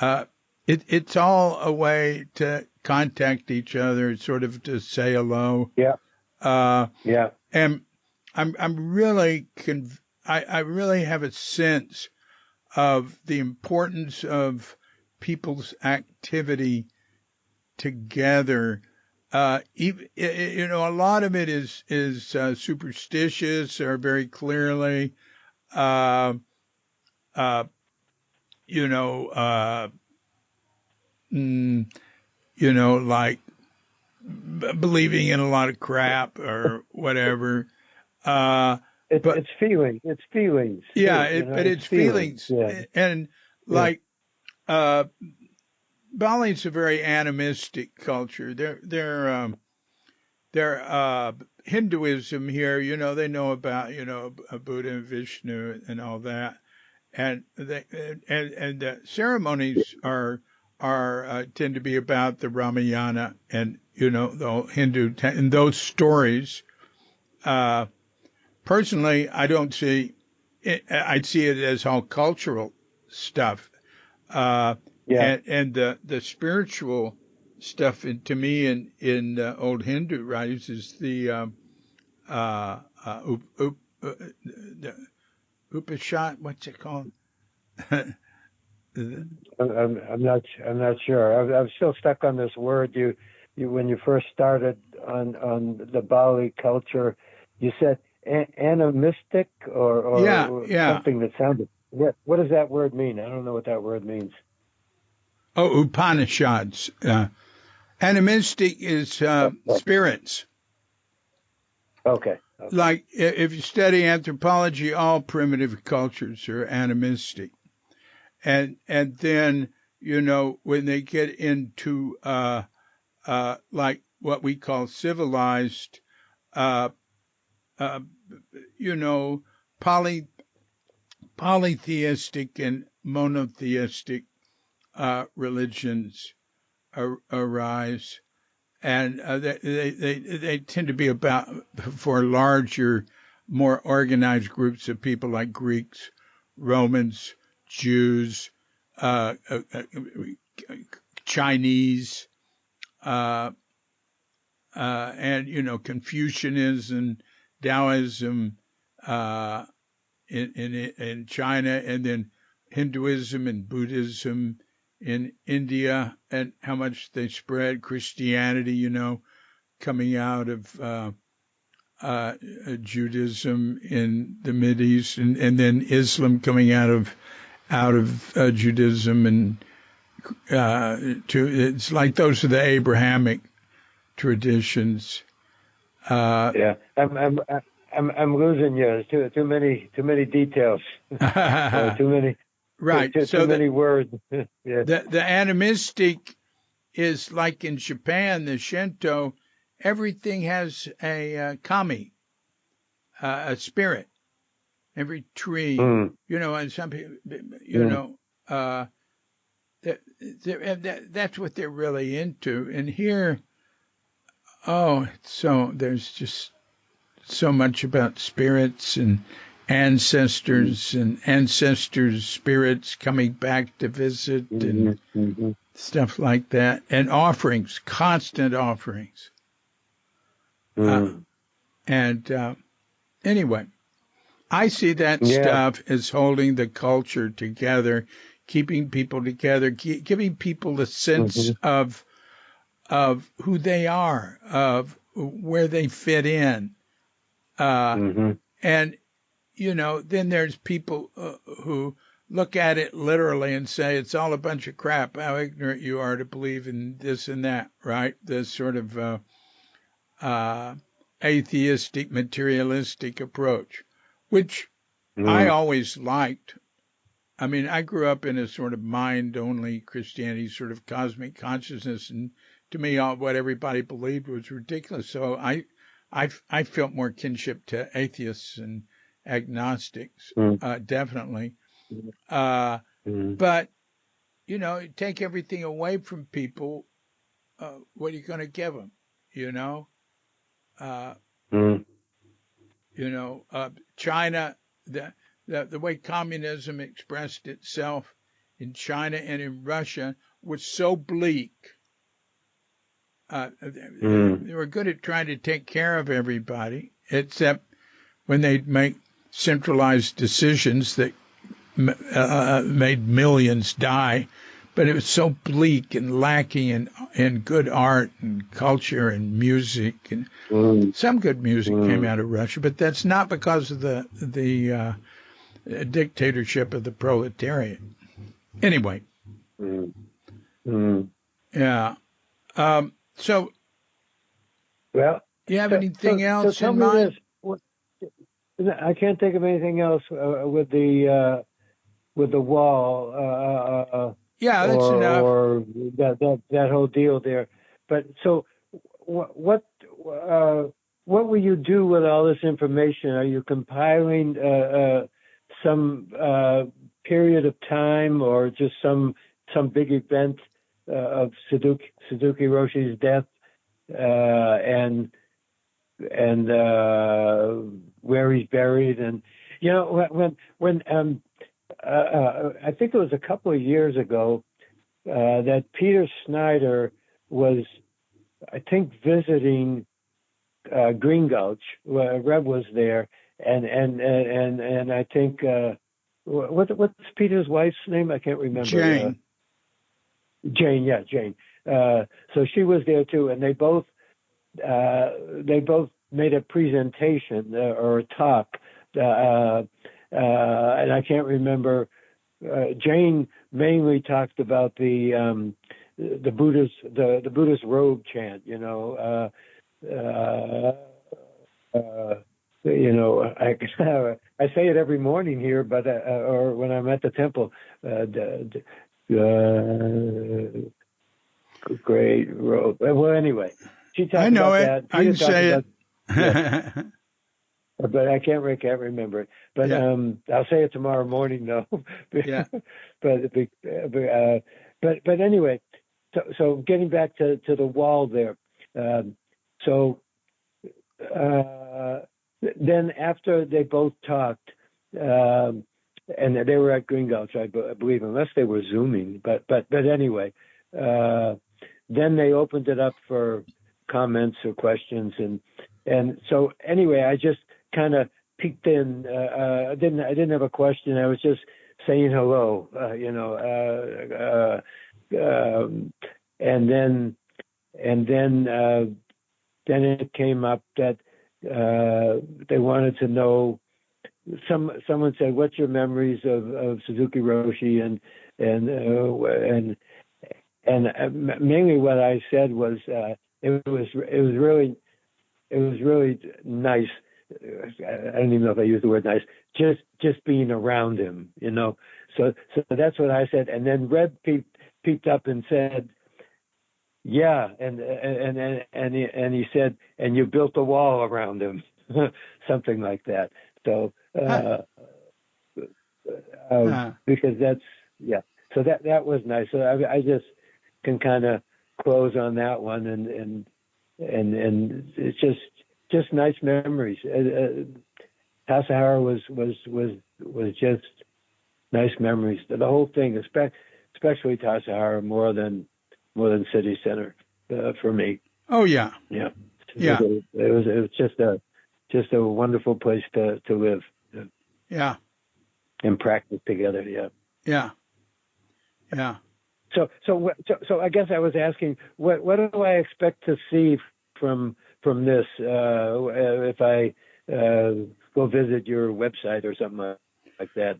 uh, it's all a way to contact each other, sort of to say hello. Yeah. Uh, Yeah. and I'm really I really have a sense of the importance of people's activity together. A lot of it is superstitious or very clearly, uh, uh, you know, uh, mm, like believing in a lot of crap or whatever. Uh, but It's feeling. It's feelings yeah, too. You know, but it's it's feelings. feelings, Yeah. and Yeah. like Bali's a very animistic culture. They're Hinduism here. They know about Buddha and Vishnu and all that, and the ceremonies are tend to be about the Ramayana and the Hindu and those stories. Uh, Personally, I don't see it. I see it as all cultural stuff, uh, Yeah. and the spiritual stuff. To me, in old Hindu writings, is the uh, uh, up, up, the Upashad. What's it called? I'm not sure. I'm still stuck on this word. You when you first started on the Bali culture, you said animistic Yeah, or yeah. something that sounded. What does that word mean? I don't know what that word means. Oh, Upanishads. Animistic is spirits. Okay. Okay. Like if you study anthropology, all primitive cultures are animistic, and then when they get into like what we call civilized, uh, uh, you know, poly polytheistic and monotheistic religions arise, and they tend to be about for larger, more organized groups of people like Greeks, Romans, Jews, uh, uh, uh, Chinese, uh, and Confucianism, Taoism uh, in China, and then Hinduism and Buddhism in India, and how much they spread Christianity, coming out of uh, Judaism in the Mideast, and then Islam coming out of Judaism, and it's like those are the Abrahamic traditions. Yeah. I'm losing you. There's too many details or Right. too So many words. Yeah. the animistic is like in Japan, the Shinto, everything has a kami, a spirit. Every tree, Mm, and some people, mm. uh, that's what they're really into. And here, so there's just so much about spirits and ancestors' spirits coming back to visit Mm-hmm, and mm-hmm, stuff like that, and offerings, constant offerings. Uh, mm. and anyway, I see that Yeah. stuff as holding the culture together, keeping people together, giving people a sense Mm-hmm, of who they are, of where they fit in, uh, mm-hmm. and then there's people who look at it literally and say it's all a bunch of crap. How ignorant you are to believe in this and that, right? This sort of uh, atheistic, materialistic approach, which I Mm. always liked. I mean, I grew up in a sort of mind-only Christianity, sort of cosmic consciousness, and to me, what everybody believed was ridiculous. So I felt more kinship to atheists and agnostics, Mm. definitely. Uh, Mm. but take everything away from people. What are you going to give them? You know? You know, China, the way communism expressed itself in China and in Russia was so bleak. They were good at trying to take care of everybody, except when they make centralized decisions that made millions die. But it was so bleak and lacking in good art and culture and music. And some good music came out of Russia, but that's not because of the dictatorship of the proletariat. Anyway. Yeah. So, well, do you have anything else in mind? I can't think of anything else with the wall. Yeah, that's enough. Or that whole deal there. But so, what will you do with all this information? Are you compiling some period of time, or just some big event of Suzuki Roshi's death, and where he's buried? And you know, when I think it was a couple of years ago that Peter Snyder was, I think, visiting Green Gulch. Reb was there, and I think what's Peter's wife's name? I can't remember. Jane. Jane. So she was there too, and they both made a presentation or a talk. And I can't remember. Jane mainly talked about the Buddhist robe chant. You know, I say it every morning here, but or when I'm at the temple. Great robe. Well, anyway, she talked about that. I can say it. Yeah. But I can't remember it. But I'll say it tomorrow morning, though. Yeah. but anyway, so getting back to the wall there. So then after they both talked, and they were at Green Gulch, I believe, unless they were Zooming. But anyway, then they opened it up for comments or questions, and so anyway, I just kind of peeked in. I didn't have a question. I was just saying hello, and then it came up that they wanted to know. Someone said, "What's your memories of Suzuki Roshi?" And mainly what I said was it was really nice. I don't even know if I used the word nice. Just being around him, you know. So that's what I said. And then Red peeped up and said, "Yeah," and he said, "And you built a wall around him," something like that. So because that's So that was nice. So I just can kind of close on that one, and it's just nice memories. Tasahara was just nice memories. The whole thing, especially Tasahara, more than City Center for me. Oh yeah. It was just a wonderful place to live. Yeah. And practice together. Yeah. So I guess I was asking, what do I expect to see from this if I go visit your website or something like that,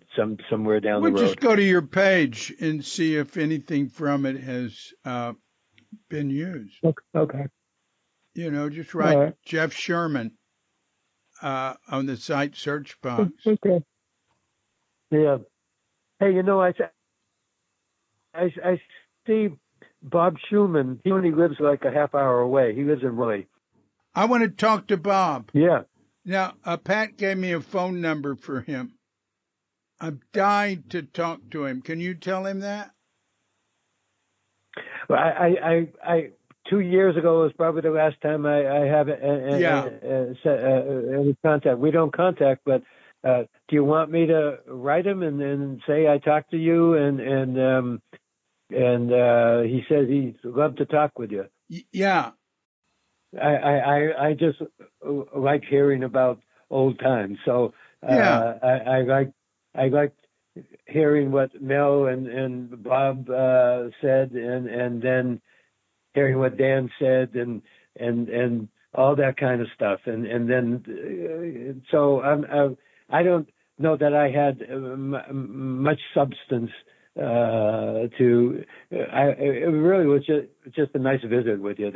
somewhere down the road? Just go to your page and see if anything from it has been used. Okay. You know, just write Jeff Sherman on the site search box. Okay. Yeah. Hey, you know, I see Bob Schumann. He only lives like a half hour away. He lives in Raleigh. I want to talk to Bob. Yeah. Now, Pat gave me a phone number for him. I've died to talk to him. Can you tell him that? Well, I 2 years ago was probably the last time I have any contact. We don't contact, but do you want me to write him and say I talked to you and he says he'd love to talk with you. Yeah. I just like hearing about old times. So I like hearing what Mel and Bob said, and then hearing what Dan said, and all that kind of stuff, and then so I don't know that I had much substance it really was just a nice visit with you.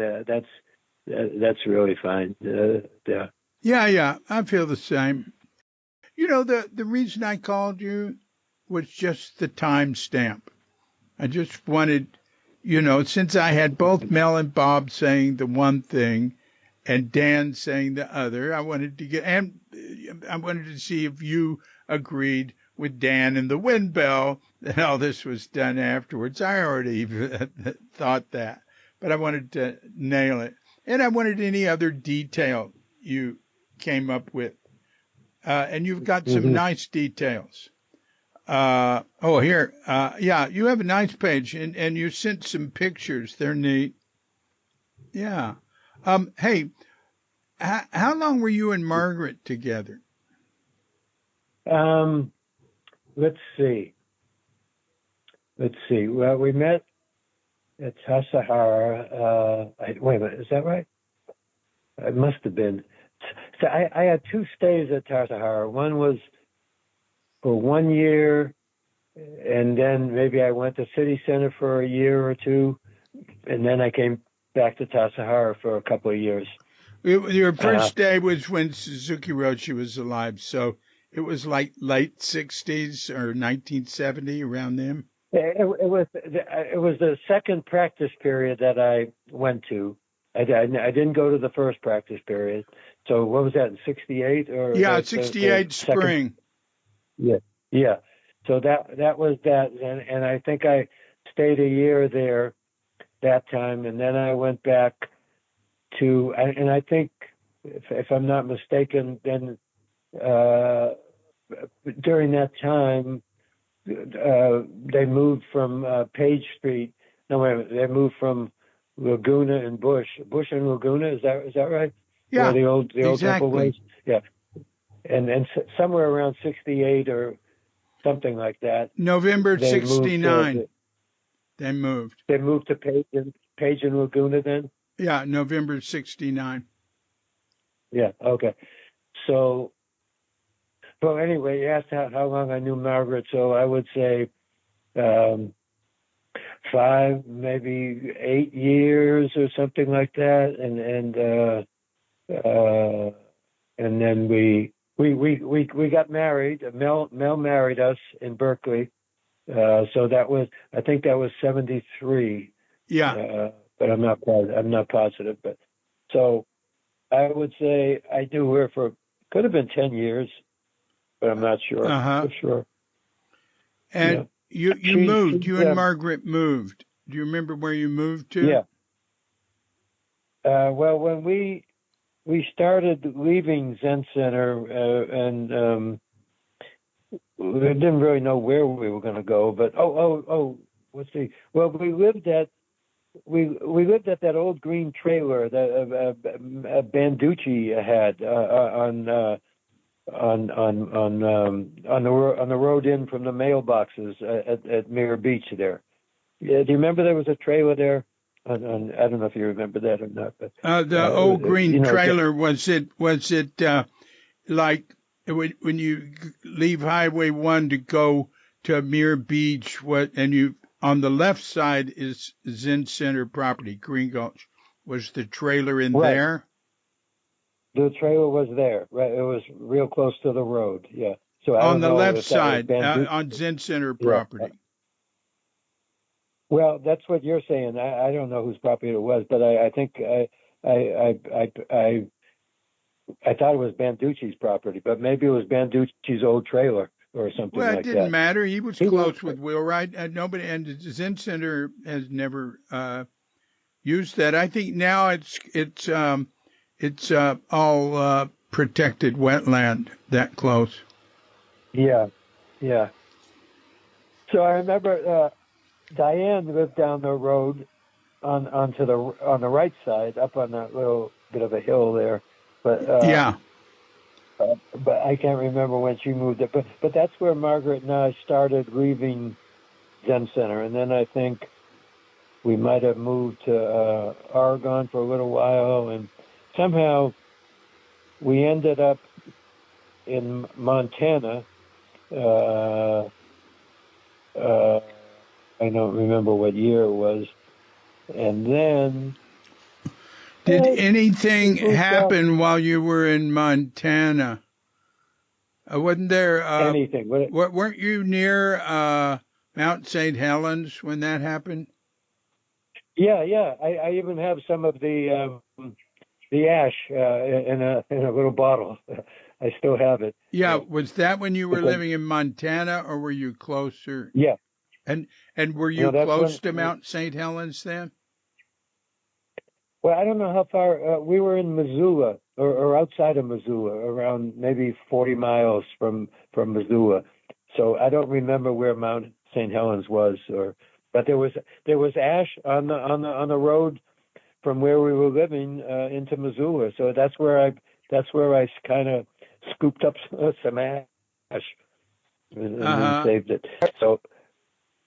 That's really fine. Yeah, I feel the same. The reason I called you was just the timestamp. I just wanted, since I had both Mel and Bob saying the one thing and Dan saying the other, I wanted to see if you agreed with Dan and the wind bell that all this was done afterwards. I already thought that, but I wanted to nail it. And I wanted any other detail you came up with. And you've got some nice details. Here. You have a nice page, and you sent some pictures. They're neat. Yeah. Hey, how long were you and Margaret together? Let's see. Well, we met at Tassajara. Wait a minute, is that right? It must have been. So I had 2 stays at Tassajara. One was for 1 year, and then maybe I went to City Center for a year or 2, and then I came back to Tassajara for a couple of years. Your first day was when Suzuki Roshi was alive, so it was like late 60s or 1970, around then? It was the second practice period that I went to. I didn't go to the first practice period. So what was that, in 68? Yeah, 68 spring. Yeah. So that was that, and I think I stayed a year there that time, and then I went back to, and I think, if I'm not mistaken, then during that time, they moved from Page Street. No, wait a minute. They moved from Laguna and Bush and Laguna. Is that right? Yeah, where the old exactly. temple was. Yeah, and somewhere around 68 or something like that. November 69. They moved. They moved to Page and Laguna then. Yeah, November 69. Yeah. Okay. So. Well, anyway, you asked how long I knew Margaret, so I would say 5, maybe 8 years or something like that, and then we got married. Mel married us in Berkeley, so I think that was 73. Yeah, but I'm not positive. But so I would say I knew her could have been 10 years. But I'm not sure for sure. And you moved. You and Margaret moved. Do you remember where you moved to? Yeah. Well, when we started leaving Zen Center, and we didn't really know where we were going to go. But let's see. Well, we lived at that old green trailer that Banducci had on the road in from the mailboxes at Mirror Beach there. Yeah, do you remember there was a trailer there? I don't know if you remember that or not. But the old green trailer, was it like when you leave Highway 1 to go to Mirror Beach? And you on the left side is Zen Center property, Green Gulch. Was the trailer in there? The trailer was there, right? It was real close to the road, yeah. So on the left side, on Zen Center property. Yeah. Well, that's what you're saying. I don't know whose property it was, but I think I thought it was Banducci's property, but maybe it was Banducci's old trailer or something like that. Well, it didn't matter. He was close with Wheelwright. Nobody, and Zen Center has never, use that. I think now it's all protected wetland that close. Yeah, yeah. So I remember Diane lived down the road on the right side, up on that little bit of a hill there. Yeah. But I can't remember when she moved it. But that's where Margaret and I started leaving Zen Center, and then I think we might have moved to Oregon for a little while, and somehow we ended up in Montana. I don't remember what year it was, and then. Did anything happen while you were in Montana? Wasn't there anything? Weren't you near Mount St. Helens when that happened? Yeah. I even have some of the ash in a little bottle. I still have it. Yeah. Was that when you were living in Montana, or were you closer? Yeah. And were you close to Mount St. Helens then? Well, I don't know how far we were in Missoula or outside of Missoula, around maybe 40 miles from Missoula. So I don't remember where Mount St. Helens was, but there was ash on the road from where we were living into Missoula. So that's where I kind of scooped up some ash and then saved it. So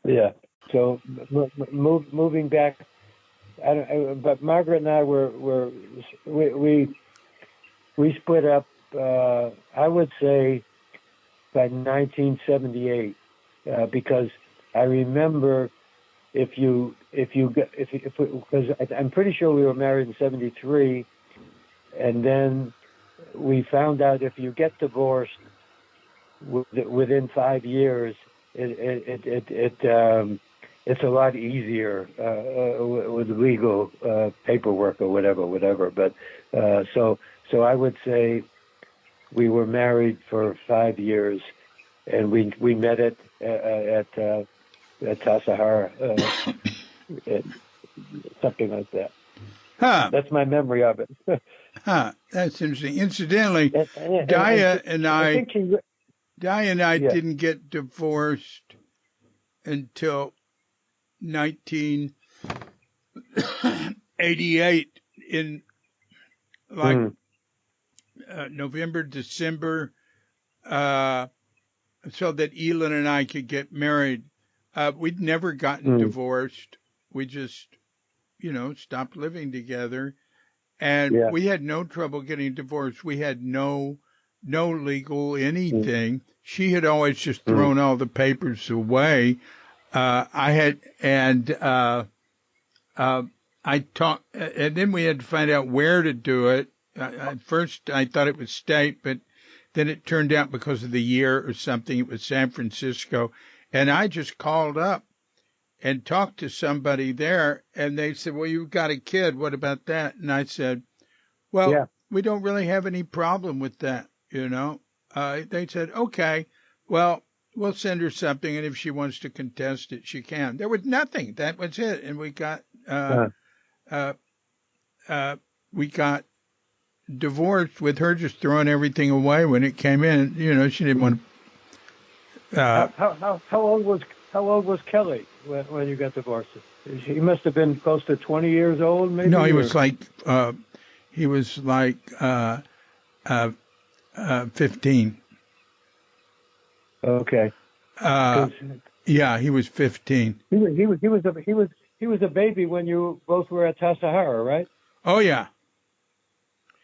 yeah. So moving back. But Margaret and I we split up. I would say by 1978, because I remember because I'm pretty sure we were married in 73, and then we found out if you get divorced within 5 years, it's a lot easier with legal paperwork or whatever. But so I would say we were married for 5 years, and we met at Tassajara, something like that. That's my memory of it. That's interesting. Incidentally, Daya and I didn't get divorced until 1988 in November, December, so that Elin and I could get married. We'd never gotten divorced. We just, stopped living together, and we had no trouble getting divorced. We had no legal anything. She had always just thrown all the papers away. I talked, and then we had to find out where to do it. At first, I thought it was state, but then it turned out because of the year or something, it was San Francisco. And I just called up and talked to somebody there, and they said, well, you've got a kid. What about that? And I said, well, we don't really have any problem with that, They said, okay, well, we'll send her something, and if she wants to contest it, she can. There was nothing. That was it. And we got divorced with her just throwing everything away when it came in. She didn't want to. How old was Kelly when you got divorced? He must have been close to 20 years old, maybe. No, he was like 15. Okay. Yeah, he was 15. He was a baby when you both were at Tassajara, right? Oh yeah.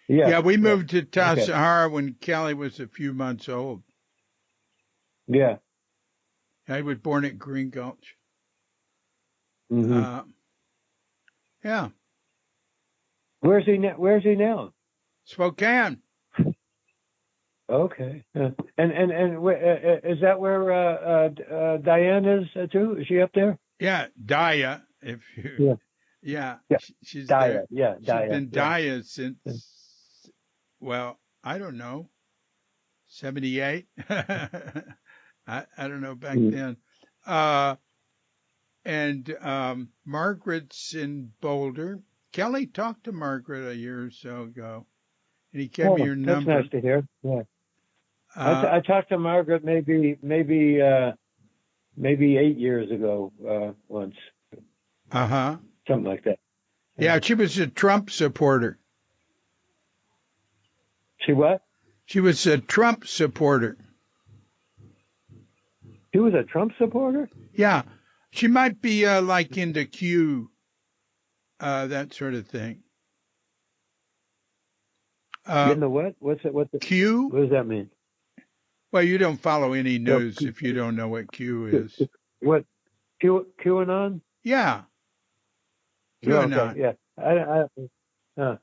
Yeah, we moved to Tassajara when Kelly was a few months old. Yeah. He was born at Green Gulch. Mm-hmm. Yeah. Where's he now? Spokane. Okay. And is that where Diane is too? Is she up there? Yeah, Daya. She's Daya. there. Yeah, Daya. She's been Daya since, well, I don't know, 78. I don't know back then. And Margaret's in Boulder. Kelly talked to Margaret a year or so ago, and he gave me your number. That's nice to hear. Yeah, I talked to Margaret maybe 8 years ago once. Something like that. Yeah, she was a Trump supporter. She what? She was a Trump supporter. She was a Trump supporter? Yeah. She might be like into Q, that sort of thing. Into what? What's the Q? What does that mean? Well, you don't follow any news if you don't know what Q is. What? QAnon? Yeah. QAnon. Okay. Yeah.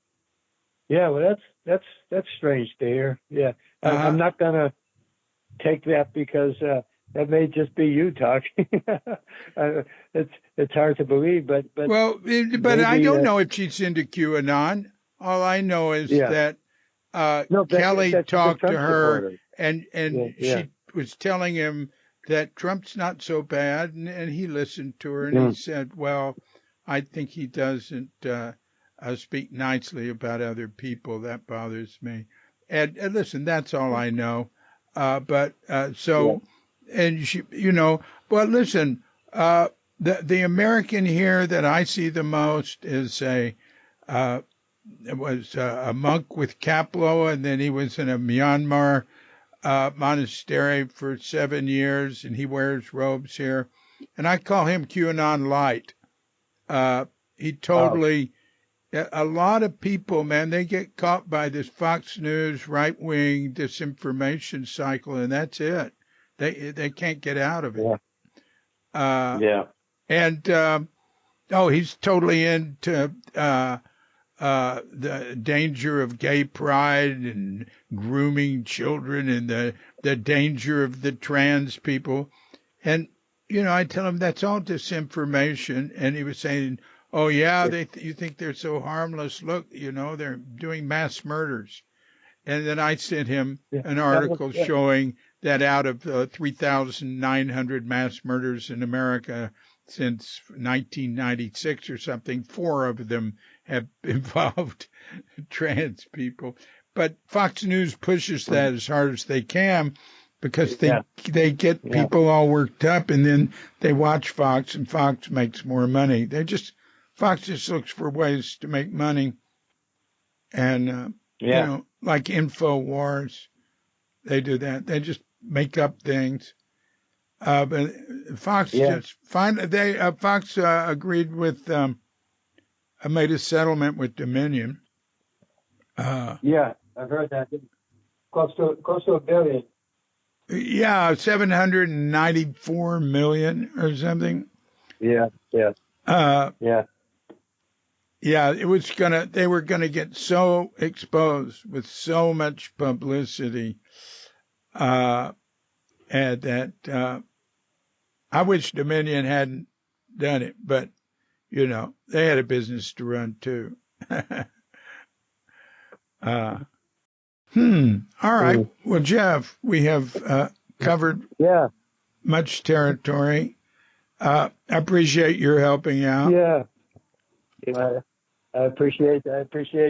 Yeah. Well, that's strange to hear. Yeah. I'm not gonna take that because that may just be you talking. It's hard to believe, but well, but I don't know if she's into QAnon. All I know is that Kelly talked to her, and she was telling him that Trump's not so bad, and he listened to her, and he said, "Well, I think he doesn't speak nicely about other people. That bothers me." And listen, that's all I know. And she, but listen, the American here that I see the most is was a monk with Kaplo, and then he was in a Myanmar monastery for 7 years, and he wears robes here, and I call him QAnon Light. He totally. A lot of people, man, they get caught by this Fox News right-wing disinformation cycle, and that's it. They can't get out of it. And he's totally into the danger of gay pride and grooming children and the danger of the trans people. And, I tell him that's all disinformation. And he was saying, oh, yeah, you think they're so harmless. Look, they're doing mass murders. And then I sent him an article showing that out of 3,900 mass murders in America since 1996 or something, 4 of them have involved trans people. But Fox News pushes that as hard as they can because they get people all worked up, and then they watch Fox, and Fox makes more money. Fox just looks for ways to make money. And, like InfoWars, they do that. They just make up things. But Fox Fox agreed with, made a settlement with Dominion. I've heard that. Close to $1 billion. Yeah, 794 million or something. Yeah. Yeah, they were gonna get so exposed with so much publicity, and that I wish Dominion hadn't done it, but they had a business to run too. All right. Well, Jeff, we have covered much territory. I appreciate your helping out. Yeah. I appreciate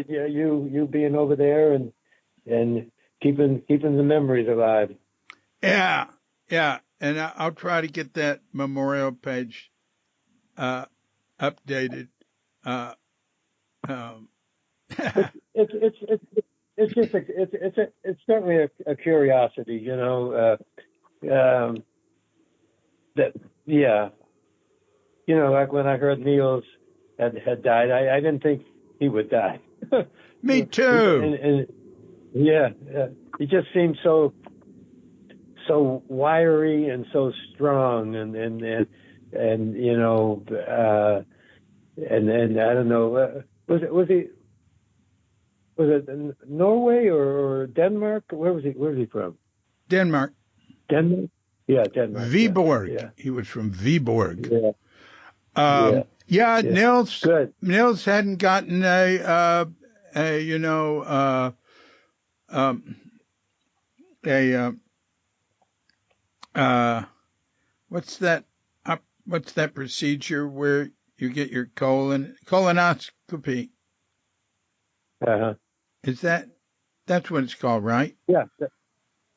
you being over there and keeping the memories alive. Yeah, and I'll try to get that memorial page updated. It's certainly a curiosity, like when I heard Niels had died, I didn't think he would die. Me too. And he just seemed so wiry and so strong, and I don't know, was it Norway or Denmark? Where was he from? Denmark. Denmark? Yeah, Denmark. Viborg. Yeah. He was from Viborg. Nils. Good. Nils hadn't gotten what's that what's that procedure where you get your colonoscopy? Uh-huh. That's what it's called, right? Yeah.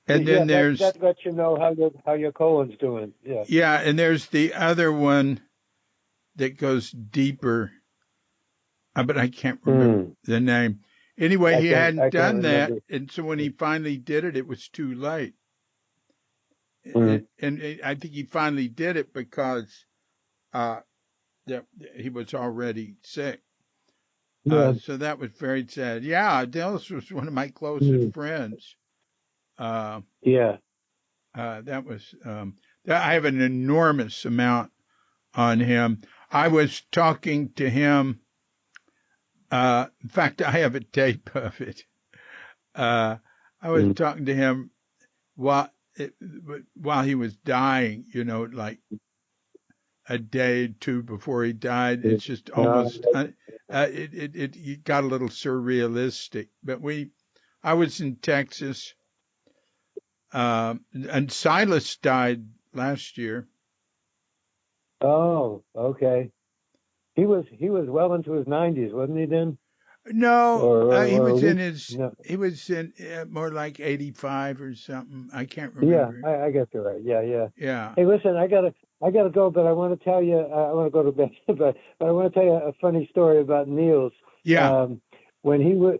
And then there's that lets you know how your colon's doing. Yeah. Yeah, and there's the other one that goes deeper, but I can't remember the name. Anyway, he hadn't done that, and so when he finally did it, it was too late. And I think he finally did it because he was already sick. So that was very sad. Yeah, Dallas was one of my closest friends. That was I have an enormous amount on him. I was talking to him. In fact, I have a tape of it. I was talking to him while he was dying, like a day or two before he died. It's just almost, it got a little surrealistic. But I was in Texas, and Silas died last year. Oh, okay. He was well into his 90s, wasn't he then? No, he was in more like 85 or something. I can't remember. Yeah, I guess you're right. Yeah. Hey, listen, I gotta go, but I want to tell you, I want to go to bed, but I want to tell you a funny story about Niels. Yeah. When he was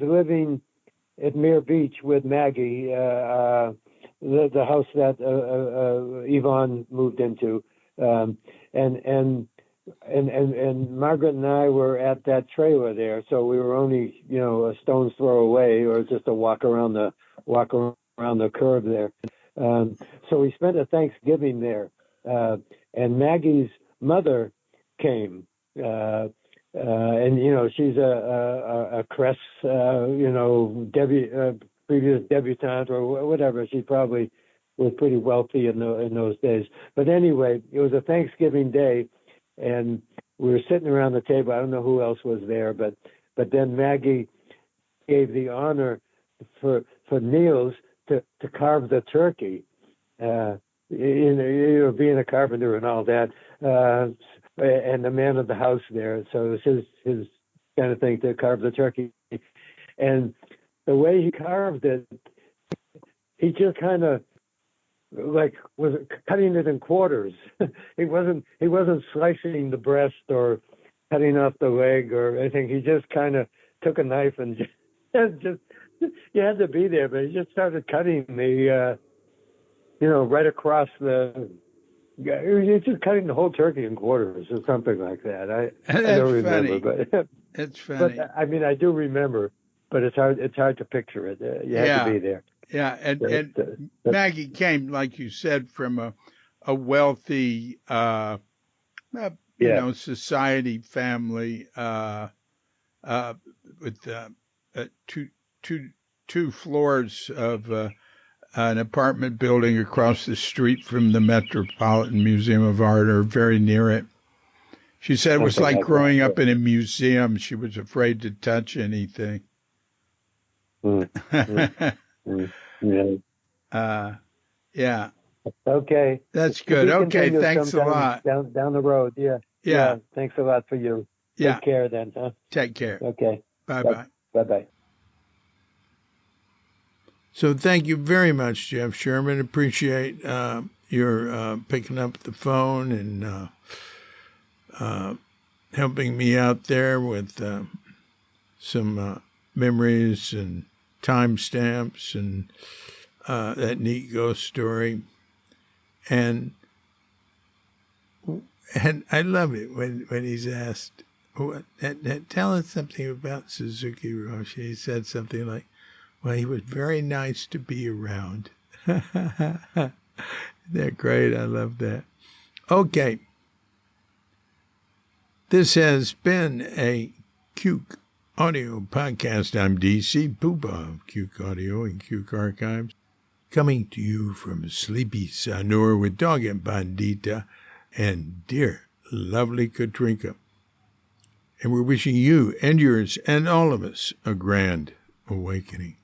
living at Muir Beach with Maggie, the house that Yvonne moved into, and Margaret and I were at that trailer there, so we were only a stone's throw away, or just a walk around the curb there. So we spent a Thanksgiving there, and Maggie's mother came, and she's a Crest, previous debutante or whatever. She probably was pretty wealthy in those days. But anyway, it was a Thanksgiving day, and we were sitting around the table. I don't know who else was there, but then Maggie gave the honor for Niels to carve the turkey. Being a carpenter and all that, and the man of the house there. So it was his kind of thing to carve the turkey. And the way he carved it, he just kind of was cutting it in quarters. He wasn't slicing the breast or cutting off the leg or anything. He just kind of took a knife and just you had to be there, but he just started cutting the right across the. You're just cutting the whole turkey in quarters or something like that. I don't remember, but it's funny. But I mean, I do remember, but it's hard to picture it. You have to be there. Yeah, and Maggie came, like you said, from a wealthy, society family with two floors of an apartment building across the street from the Metropolitan Museum of Art, or very near it. She said it was like growing up in a museum. She was afraid to touch anything. Yeah. Okay. That's good. Okay. Thanks a lot. Down the road. Yeah. Thanks a lot for you. Yeah. Take care then, huh? Take care. Okay. Bye-bye. Bye-bye. So thank you very much, Jeff Sherman. Appreciate your picking up the phone and helping me out there with some memories and timestamps and that neat ghost story. And I love it when he's asked, tell us something about Suzuki Roshi. He said something like, well, he was very nice to be around. Isn't that great? I love that. Okay. This has been a Cuke Audio podcast. I'm DC Poopa of Cuke Audio and Cuke Archives, coming to you from sleepy Sanur with Dog and Bandita and dear, lovely Katrinka. And we're wishing you and yours and all of us a grand awakening.